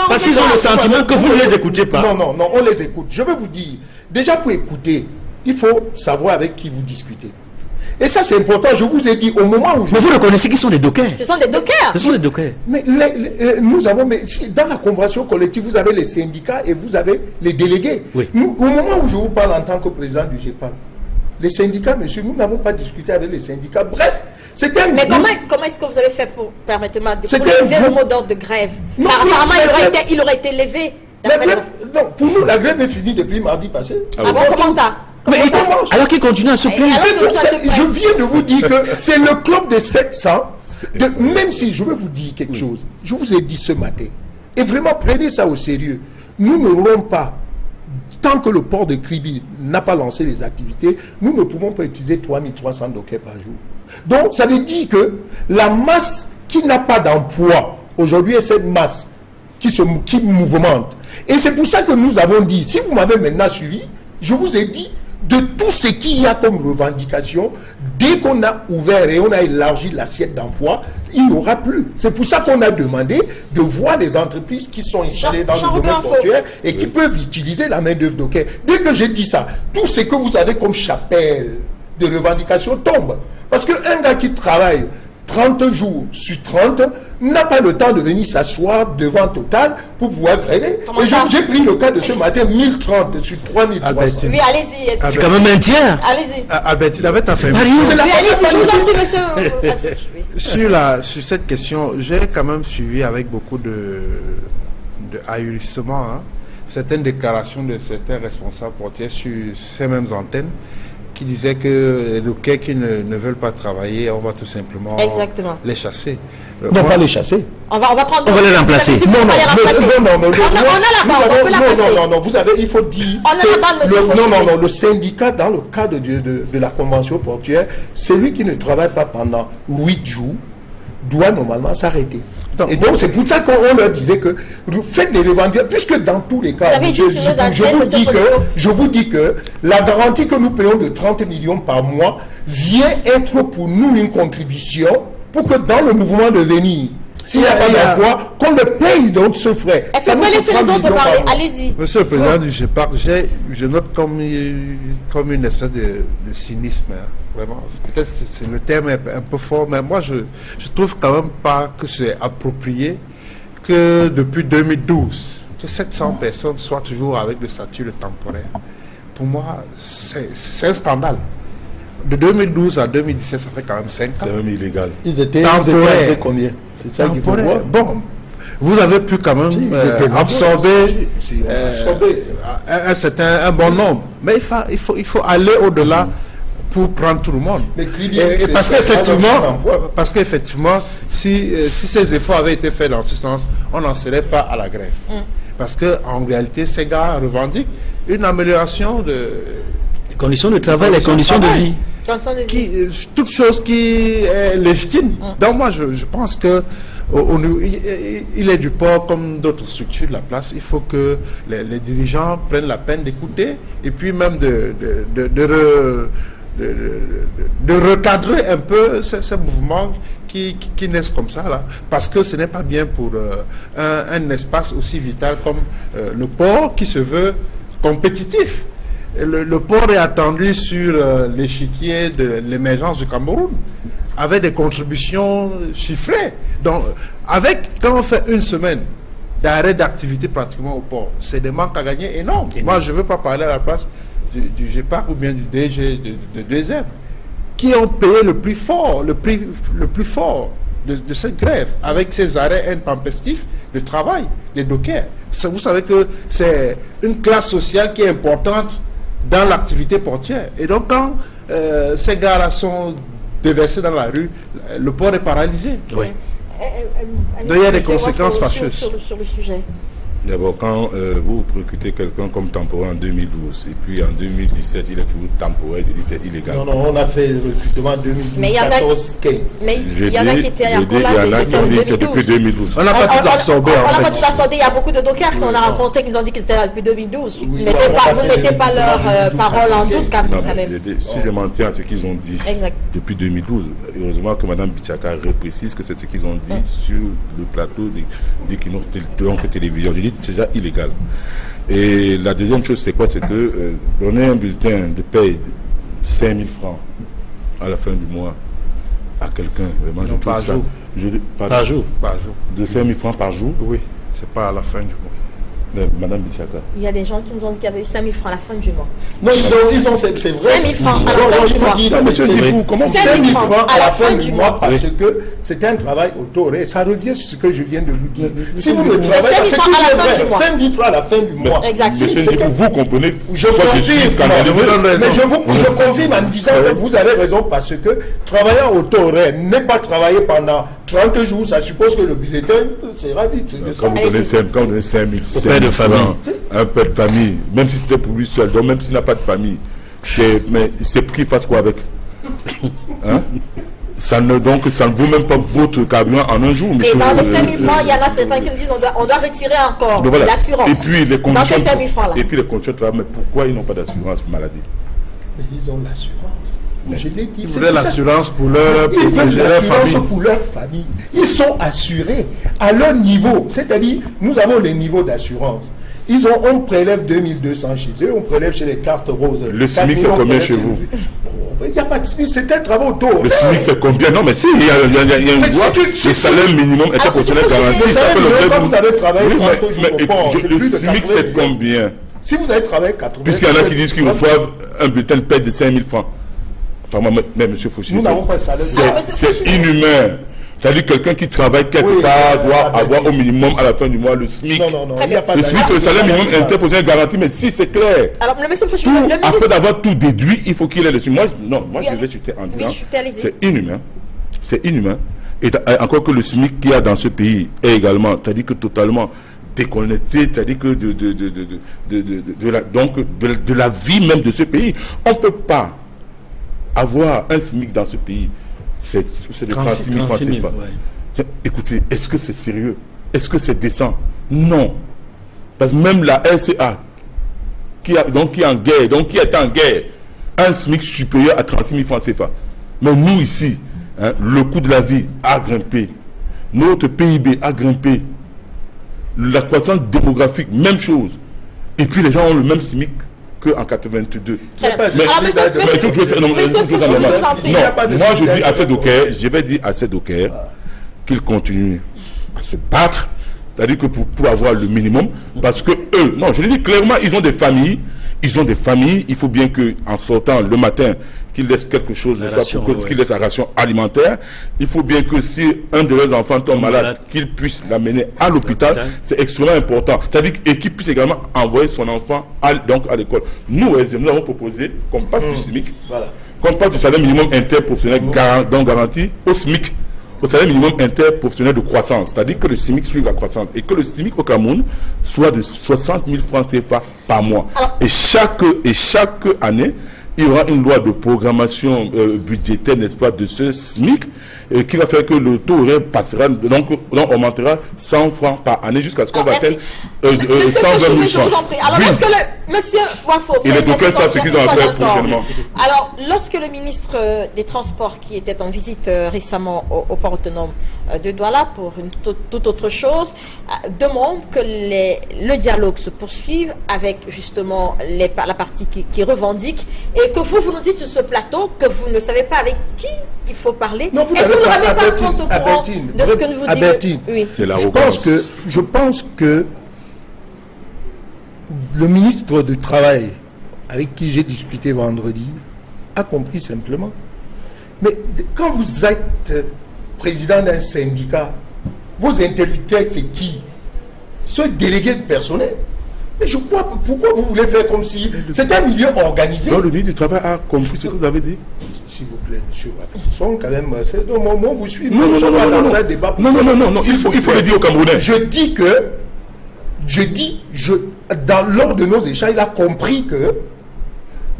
Parce qu'ils ont le sentiment que vous ne les écoutez pas. Non, on les écoute. Je vais vous dire, déjà pour écouter, il faut savoir avec qui vous discutez. Et ça, c'est important. Je vous ai dit au moment où... Mais vous reconnaissez qu'ils sont des dockers. Ce sont des dockers. Ce sont des dockers. Mais nous avons... dans la convention collective, vous avez les syndicats et vous avez les délégués. Oui. Nous, au moment où je vous parle en tant que président du GEPAM, les syndicats, monsieur, nous n'avons pas discuté avec les syndicats. Bref, c'était un... Mais comment est-ce que vous avez fait pour, permettez-moi, de lever le mot d'ordre de grève? Apparemment, il aurait été levé. Non, pour nous, la grève est finie depuis mardi passé. Ah bon, comment ça? Mais alors qu'il continue à se plaindre. Je viens de vous dire que c'est le club de 700. Même si je vais vous dire quelque chose, je vous ai dit ce matin, et vraiment prenez ça au sérieux, nous n'aurons pas, tant que le port de Kribi n'a pas lancé les activités, nous ne pouvons pas utiliser 3300 dockers par jour. Donc ça veut dire que la masse qui n'a pas d'emploi aujourd'hui est cette masse qui mouvemente. Et c'est pour ça que nous avons dit, si vous m'avez maintenant suivi, je vous ai dit, de tout ce qu'il y a comme revendication, dès qu'on a ouvert et on a élargi l'assiette d'emploi, il n'y aura plus. C'est pour ça qu'on a demandé de voir les entreprises qui sont installées dans le domaine portuaire et qui peuvent utiliser la main-d'œuvre docker. Dès que j'ai dit ça, tout ce que vous avez comme chapelle de revendication tombe. Parce qu'un gars qui travaille 30 jours sur 30 n'a pas le temps de venir s'asseoir devant Total pour pouvoir gréver. Et j'ai pris le cas de ce matin, 1030 sur 3300. Oui, allez-y. C'est quand même un tiers. Allez-y. Albertine, avec ta allez-y, je vous en prie, monsieur. Sur cette question, j'ai quand même suivi avec beaucoup de ahurissement certaines déclarations de certains responsables portiers sur ces mêmes antennes, qui disaient que les dockers qui ne veulent pas travailler, on va tout simplement les chasser. Non, pas les chasser. On va prendre... On va les remplacer. Non, vous avez, il faut dire... le syndicat, dans le cadre de la convention portuaire, celui qui ne travaille pas pendant 8 jours doit normalement s'arrêter. Et donc c'est pour ça qu'on leur disait que vous faites les revendications, puisque dans tous les cas, je vous dis que la garantie que nous payons de 30 millions par mois vient être pour nous une contribution pour que dans le mouvement de venir, s'il n'y a pas d'emploi, qu'on le paye donc ce frais. Est-ce qu'on peut laisser les autres parler? Allez-y. Monsieur le Président du GEPAC, je note comme une espèce de cynisme. Hein. Vraiment, peut-être que le terme est un peu fort, mais moi je trouve quand même pas que c'est approprié que depuis 2012, que 700 personnes soient toujours avec le statut de temporaire. Pour moi, c'est un scandale. De 2012 à 2017, ça fait quand même 5 ans. C'est même illégal. Ils étaient combien? C'est ça qu'il faut voir. Bon, vous avez pu quand même absorber un bon nombre. Mais il faut aller au-delà pour prendre tout le monde. Parce qu'effectivement, si ces efforts avaient été faits dans ce sens, on n'en serait pas à la grève. Parce qu'en réalité, ces gars revendiquent une amélioration les conditions de travail, les conditions de vie. Toute chose qui est légitime. Donc moi, je pense que il est du port comme d'autres structures de la place. Il faut que les dirigeants prennent la peine d'écouter et puis même de recadrer un peu ces mouvements qui naissent comme ça là, parce que ce n'est pas bien pour un espace aussi vital comme le port qui se veut compétitif. Le port est attendu sur l'échiquier de l'émergence du Cameroun, avec des contributions chiffrées. Donc, quand on fait une semaine d'arrêt d'activité pratiquement au port, c'est des manques à gagner énormes. Moi, je ne veux pas parler à la place du GEPAC ou bien du DG de 2M, qui ont payé le plus fort, le plus fort de cette grève, avec ces arrêts intempestifs de travail, les dockers. Vous savez que c'est une classe sociale qui est importante dans l'activité portière. Et donc, quand ces gars-là sont déversés dans la rue, le port est paralysé. Oui. Donc, il y a des conséquences fâcheuses. Sur le sujet. D'abord, quand vous recrutez quelqu'un comme temporaire en 2012, et puis en 2017, il est toujours temporaire, je dis c'est illégal. Non, on a fait le recrutement en 2012, mais il y en a, 14, 15. Mais il y en a qui étaient encore là, il y en a qui ont dit que c'est depuis 2012. On n'a pas tout absorbé, en fait. On n'a pas tout absorbé. Il y a beaucoup de dockers qu'on a rencontrés qui nous ont dit que c'était là depuis 2012. Vous ne mettez pas leur parole en doute quand même. Si je m'en tiens à ce qu'ils ont dit depuis 2012, heureusement que Mme Bichaka reprécise que c'est ce qu'ils ont dit sur le plateau d'Equinox Télévision. Je dis c'est déjà illégal. Et la deuxième chose, c'est quoi? C'est que donner un bulletin de paye de 5 000 francs à la fin du mois à quelqu'un, vraiment, je trouve ça... Par jour. De 5 000 francs par jour? Oui, c'est pas à la fin du mois. Madame Bichaka. Il y a des gens qui nous ont dit qu'il y avait eu 5 000 francs à la fin du mois. Non, ils ont c'est vrai. 5 000 francs à la fin du mois. Monsieur Djibou, comment 5 000 francs à la fin du mois parce que c'était un travail autoré. Ça revient sur ce que je viens de vous dire. Si vous le travaillez, c'est 5 000 francs à la fin du mois. Exactement. Monsieur Djibou, vous comprenez? Je confirme en disant que vous avez raison parce que travailler en autoré n'est pas travailler pendant 30 jours, ça suppose que le bulletin sera vite. Quand vous donnez 5 000 de famille. Un père de famille, même si c'était pour lui seul, donc même s'il n'a pas de famille, mais c'est pour qu'il fasse quoi avec? Hein? Ça ne vaut même pas votre carburant en un jour. Et dans les 5 000 francs, il y en a certains qui nous disent on doit retirer encore l'assurance. Et puis les conditions. Dans ces 5 000 francs là. Et puis les conditions de travail, mais pourquoi ils n'ont pas d'assurance maladie? Mais ils ont l'assurance. Je l'ai dit. Ils voulaient l'assurance pour leur famille. Ils sont assurés à leur niveau. C'est-à-dire, nous avons les niveaux d'assurance. On prélève 2200 chez eux, on prélève chez les cartes roses. Le SMIC, c'est combien chez vous? Il n'y a pas de SMIC, c'est un travail auto. Le SMIC, c'est combien? Non, mais si, il y a une loi. Le salaire minimum était proportionnel garanti. Ça fait le vous avez travaillé 30 jours au port. Le SMIC, c'est combien? Si vous avez travaillé 80. Puisqu'il y en a qui disent qu'ils reçoivent un bulletin de paie de 5 000 francs. Mais M. Fouchi, c'est inhumain. C'est-à-dire quelqu'un qui travaille quelque part doit avoir au minimum à la fin du mois le SMIC. Non, il n'y a pas le SMIC, c'est le salaire minimum interposé garanti, mais si c'est clair. Alors, le monsieur Fouchi, après d'avoir tout déduit, il faut qu'il ait le SMIC. Moi, je vais chuter en disant c'est inhumain. C'est inhumain. Et encore que le SMIC qu'il y a dans ce pays est également, c'est-à-dire que totalement déconnecté, c'est-à-dire que de la vie même de ce pays. On ne peut pas avoir un SMIC dans ce pays, c'est de 36 000 francs CFA. Écoutez, est-ce que c'est sérieux? Est-ce que c'est décent? Non. Parce que même la RCA, qui est en guerre, qui est en guerre, un SMIC supérieur à 36 000 francs CFA. Mais nous ici, le coût de la vie a grimpé. Notre PIB a grimpé. La croissance démographique, même chose. Et puis les gens ont le même SMIC qu'en 82. Moi je dis à ces dockers, je vais dire à ces dockers qu'ils continuent à se battre, c'est-à-dire que pour avoir le minimum, parce que eux, non, je le dis clairement, ils ont des familles, il faut bien qu'en sortant le matin, qu'ils laissent quelque chose, qu'ils laissent la ration alimentaire. Il faut bien que si un de leurs enfants tombe malade, qu'ils puissent l'amener à l'hôpital. C'est extrêmement important. C'est-à-dire qu'ils puissent également envoyer son enfant à l'école. Nous avons proposé qu'on passe du SMIC, qu'on passe du salaire minimum interprofessionnel garanti au SMIC, au salaire minimum interprofessionnel de croissance. C'est-à-dire que le SMIC suive la croissance et que le SMIC au Cameroun soit de 60 000 francs CFA par mois. Et chaque année, il y aura une loi de programmation budgétaire, n'est-ce pas, de ce SMIC, qui va faire que le taux horaire passera, donc on augmentera 100 francs par année jusqu'à ce qu'on atteigne 120 000 francs. Alors, oui. lorsque Monsieur Wafo, et les dockers savent ce qu'ils vont faire prochainement. Alors, lorsque le ministre des Transports, qui était en visite récemment au port autonome de Douala pour une toute autre chose, demande que le dialogue se poursuive avec justement la partie qui revendique, et que vous nous dites sur ce plateau que vous ne savez pas avec qui il faut parler. Est-ce que vous ne rendez pas compte au courant de ce que nous vous dites? Oui. C'est l'arrogance. Je pense que le ministre du Travail, avec qui j'ai discuté vendredi, a compris simplement. Mais quand vous êtes président d'un syndicat, vos interlocuteurs, c'est qui? Ce délégué de personnel. Mais je crois, pourquoi vous voulez faire comme si c'est un milieu organisé? Donc le ministre du Travail a compris ce que vous avez dit. S'il vous plaît, monsieur, sont quand même. Moi, vous suivez. Non, il faut le dire aux Camerounais. Lors de nos échanges, il a compris que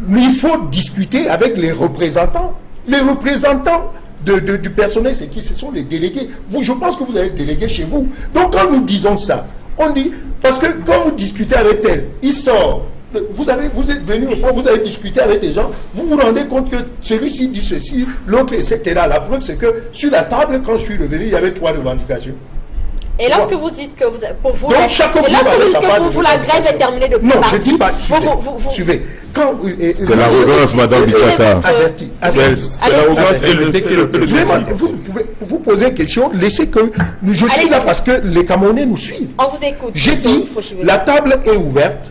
il faut discuter avec les représentants. Les représentants du personnel, c'est qui? Ce sont les délégués. Je pense que vous avez délégué chez vous. Donc quand nous disons ça, on dit, parce que quand vous discutez avec tel, il sort. Vous êtes venu, vous avez discuté avec des gens, vous vous rendez compte que celui-ci dit ceci, l'autre, etc. La preuve, c'est que sur la table, quand je suis revenu, il y avait 3 revendications. Et lorsque vous dites que pour vous, donc, la grève est terminée depuis non, mardi, je ne dis pas. Suivez. C'est l'arrogance, Madame Bichata. C'est l'arrogance. Vous posez une question, laissez que je suis là parce que les Camerounais nous suivent. On vous écoute. J'ai dit, la table est ouverte,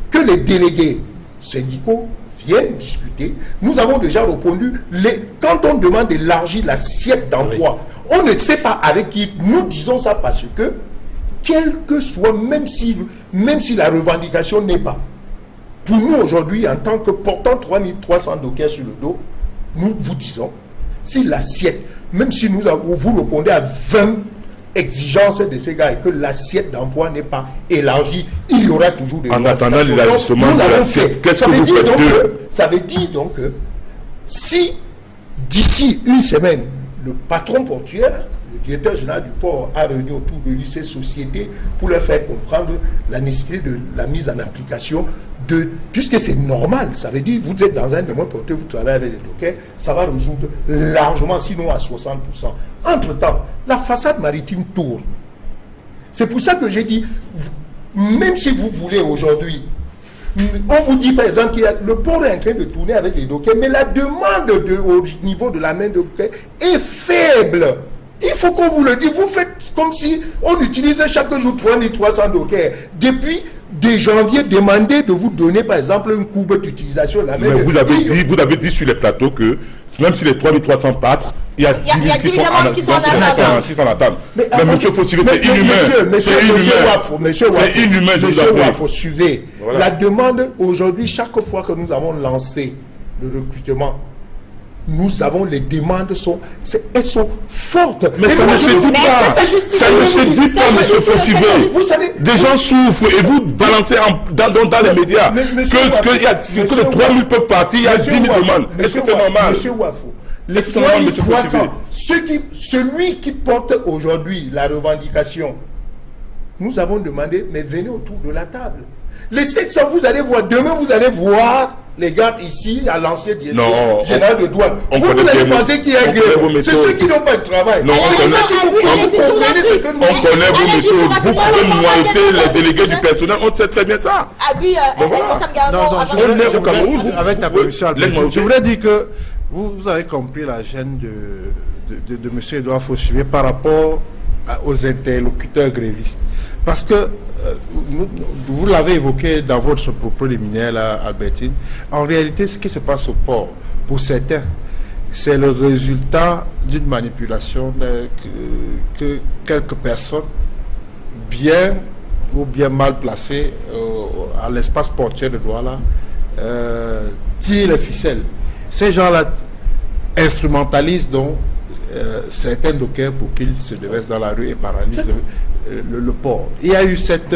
que les délégués syndicaux viennent discuter. Nous avons déjà répondu, quand on demande d'élargir l'assiette d'emploi, on ne sait pas avec qui. Nous disons ça parce que, quel que soit, même si la revendication n'est pas, pour nous aujourd'hui, en tant que portant 3300 dockers sur le dos, nous vous disons, si l'assiette, même si vous répondez à 20 exigences de ces gars et que l'assiette d'emploi n'est pas élargie, il y aura toujours des... En attendant l'élargissement de l'assiette, qu'est-ce que vous faites d'eux? Ça veut dire donc que si d'ici une semaine, le patron portuaire, le directeur général du port, a réuni autour de lui ces sociétés pour leur faire comprendre la nécessité de la mise en application puisque c'est normal, ça veut dire vous êtes dans un domaine portuaire, vous travaillez avec les dockers, ça va résoudre largement, sinon à 60%. Entre-temps, la façade maritime tourne. C'est pour ça que j'ai dit, même si vous voulez aujourd'hui, on vous dit par exemple que le port est en train de tourner avec les dockers, mais la demande au niveau de la main de dockers est faible. Il faut qu'on vous le dise. Vous faites comme si on utilisait chaque jour 3300 dockers. Depuis janvier, demandez de vous donner par exemple une courbe d'utilisation de la main. Mais vous avez dit sur les plateaux que même si les 3300 partent, il y a 10 000 qui sont en attente. Mais monsieur Fossivé, c'est inhumain. Monsieur Wafo, suivez. Voilà. La demande aujourd'hui, chaque fois que nous avons lancé le recrutement, nous avons les demandes, elles sont fortes. Mais ça ne se dit pas. Ça ne se dit pas, monsieur Fossivé. Vous savez, des gens souffrent et vous balancez dans les médias que les 3 000 peuvent partir, il y a 10 000 demandes. Est-ce que c'est normal? Monsieur Wafo, les 300, celui qui porte aujourd'hui la revendication, nous avons demandé, mais venez autour de la table. Les 700, vous allez voir, demain vous allez voir les gardes ici à l'ancien directeur Non, général de douane. on Vous connaît allez bien penser qu'il y a on connaît vos grève. C'est méthodes. ceux qui n'ont pas de travail. Non, C'est on ça qu'il faut que vous compreniez ce que nous On connaît vos méthodes. Vous pouvez monter les délégués du personnel. On sait très bien ça. On est au Cameroun. Avec ta vous- permission, Albert, laisse-moi je voudrais dire que vous avez compris la gêne de M. Edouard Fauchivier par rapport aux interlocuteurs grévistes. Parce que, vous l'avez évoqué dans votre propos liminaire, là, Albertine, en réalité, ce qui se passe au port, pour certains, c'est le résultat d'une manipulation que quelques personnes, bien ou bien mal placées à l'espace portuaire de Douala, tirent les ficelles. Ces gens-là instrumentalisent donc certains dockers pour qu'ils se déversent dans la rue et paralysent le port. Il y a eu cette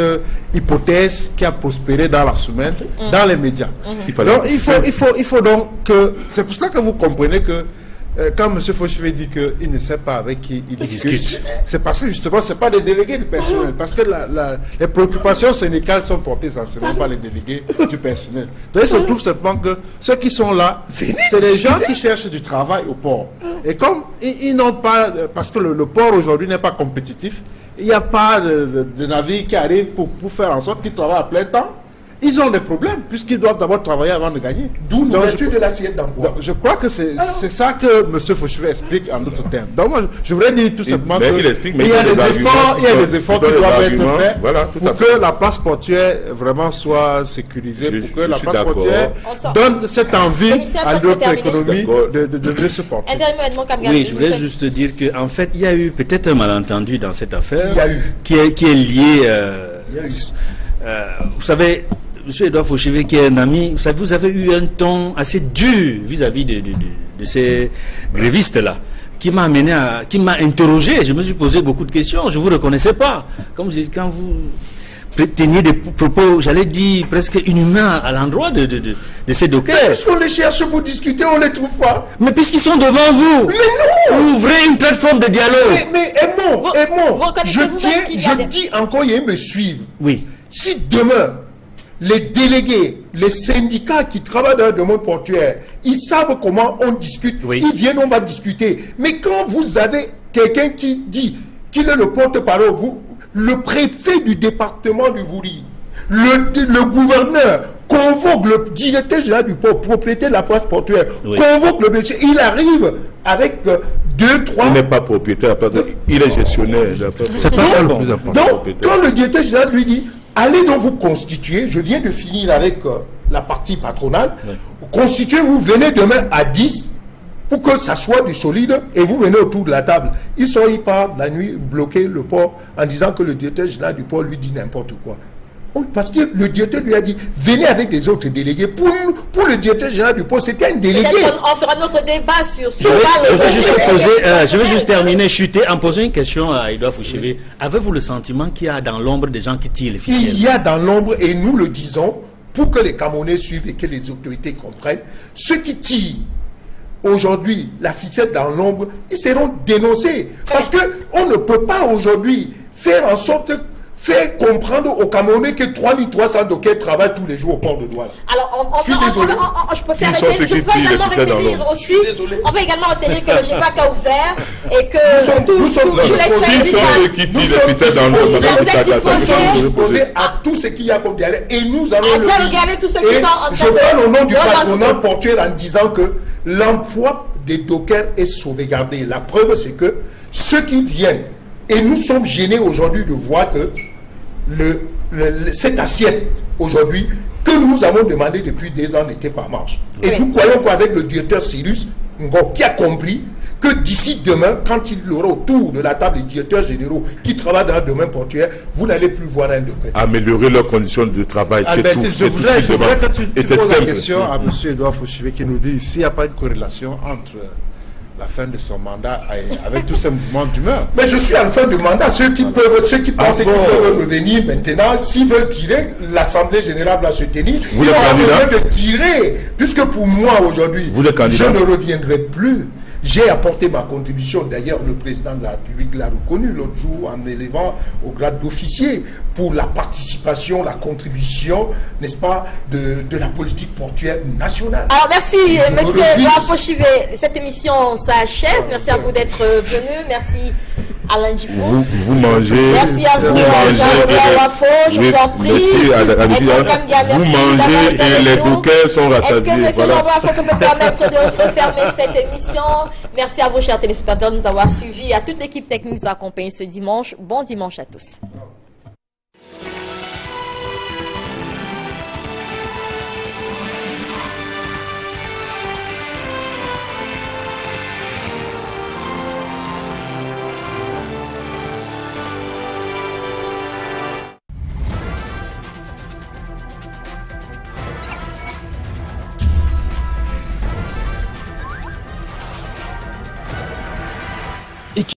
hypothèse qui a prospéré dans la semaine, dans les médias. Donc, il faut donc que... C'est pour cela que vous comprenez que quand M. Fauchivier dit qu'il ne sait pas avec qui il discute, c'est parce que justement, ce n'est pas des délégués du personnel. Parce que les préoccupations syndicales sont portées essentiellement par les délégués du personnel. Donc, il se trouve simplement que ceux qui sont là, c'est des gens qui cherchent du travail au port. Et comme ils n'ont pas... Parce que le port aujourd'hui n'est pas compétitif, il n'y a pas de navire qui arrive pour faire en sorte qu'ils travaillent à plein temps. Ils ont des problèmes, puisqu'ils doivent d'abord travailler avant de gagner. D'où l'ouverture de l'assiette d'emploi. Je crois que c'est ça que M. Fauchivier explique en d'autres termes. Donc moi, je voudrais dire tout simplement qu'il y a des efforts qui doivent être faits pour que la place portuaire vraiment soit sécurisée, pour que la place portuaire donne cette envie à notre économie de se porter. Oui, je voulais juste dire qu'en fait, il y a eu peut-être un malentendu dans cette affaire Il y a eu. qui est lié... vous savez... M. Edouard Fauchivier, qui est un ami, vous avez eu un ton assez dur vis-à-vis de ces grévistes-là, qui m'a amené qui m'a interrogé. Je me suis posé beaucoup de questions. Je ne vous reconnaissais pas. Comme quand vous teniez des propos, j'allais dire, presque inhumains à l'endroit de ces dockers. Puisqu'on les cherche pour discuter, on ne les trouve pas. Mais puisqu'ils sont devant vous, ouvrez une plateforme de dialogue. Mais aimons. Je dis encore, ils me suivent. Oui. Si demain, les délégués, les syndicats qui travaillent dans le domaine portuaire, ils savent comment on discute. Oui. Ils viennent, on va discuter. Mais quand vous avez quelqu'un qui dit qu'il est le porte-parole, le préfet du département du Vouri, le gouverneur convoque le directeur général du port, propriétaire de la place portuaire, convoque le monsieur, il arrive avec 2, 3... Il n'est pas propriétaire, il est gestionnaire. C'est pas ça le plus important. Donc, quand le directeur général lui dit, allez donc vous constituer, je viens de finir avec la partie patronale, constituez-vous, venez demain à 10 pour que ça soit du solide et vous venez autour de la table. Ils partent la nuit bloquer le port en disant que le directeur général du port lui dit n'importe quoi. Parce que le directeur lui a dit, venez avec des autres délégués. Pour le directeur général du port, c'était un délégué. On fera notre débat sur je vais juste terminer, chuter, en posant une question à Edouard Fauchivier. Avez-vous le sentiment qu'il y a dans l'ombre des gens qui tirent les ficelles? Il y a dans l'ombre, et nous le disons, pour que les Camerounais suivent et que les autorités comprennent, ceux qui tirent aujourd'hui la ficelle dans l'ombre, ils seront dénoncés. Parce qu'on ne peut pas aujourd'hui faire en sorte faire comprendre aux Camerounais que 3300 dockers travaillent tous les jours au port de Douala. Alors, je peux également retenir aussi, on va également retenir que le GEPAC a ouvert et que nous sommes disposés à tout ce qu'il y a comme dialogue et nous allons regarder tous ceux qui sont en train de... Je parle au nom du patronat portuaire en disant que l'emploi des dockers est sauvegardé. La preuve, c'est que ceux qui viennent, et nous sommes gênés aujourd'hui de voir que cette assiette aujourd'hui que nous avons demandé depuis des ans n'était pas en marche. Et nous croyons qu'avec le directeur Cyrus qui a compris que d'ici demain, quand il aura autour de la table des directeurs généraux qui travaillent dans le domaine portuaire, vous n'allez plus voir un docker. Améliorer leurs conditions de travail, c'est tout. Je voudrais que tu poses la question à M. Edouard Fauchivier qui nous dit s'il n'y a pas une corrélation entre la fin de son mandat avec tous ces mouvements d'humeur. Mais je suis en fin de mandat. Ceux qui pensent qu'ils peuvent revenir maintenant, s'ils veulent tirer, l'Assemblée générale va se tenir. Vous êtes candidat de tirer, puisque pour moi aujourd'hui, je ne reviendrai plus. J'ai apporté ma contribution. D'ailleurs, le président de la République l'a reconnu l'autre jour en m'élevant au grade d'officier pour la participation, la contribution, n'est-ce pas, de la politique portuaire nationale. Alors, merci, monsieur Laurent Fauchivet. Cette émission s'achève. Merci à vous d'être venu. Merci. Alain Djipou. Vous mangez. Merci à vous, je vous en prie. Vous mangez et les bouquets sont rassasiés. Est-ce que M. Jean Wafo peut permettre de refermer cette émission? Merci à vous, chers téléspectateurs, de nous avoir suivis. À toute l'équipe technique qui nous accompagne ce dimanche. Bon dimanche à tous.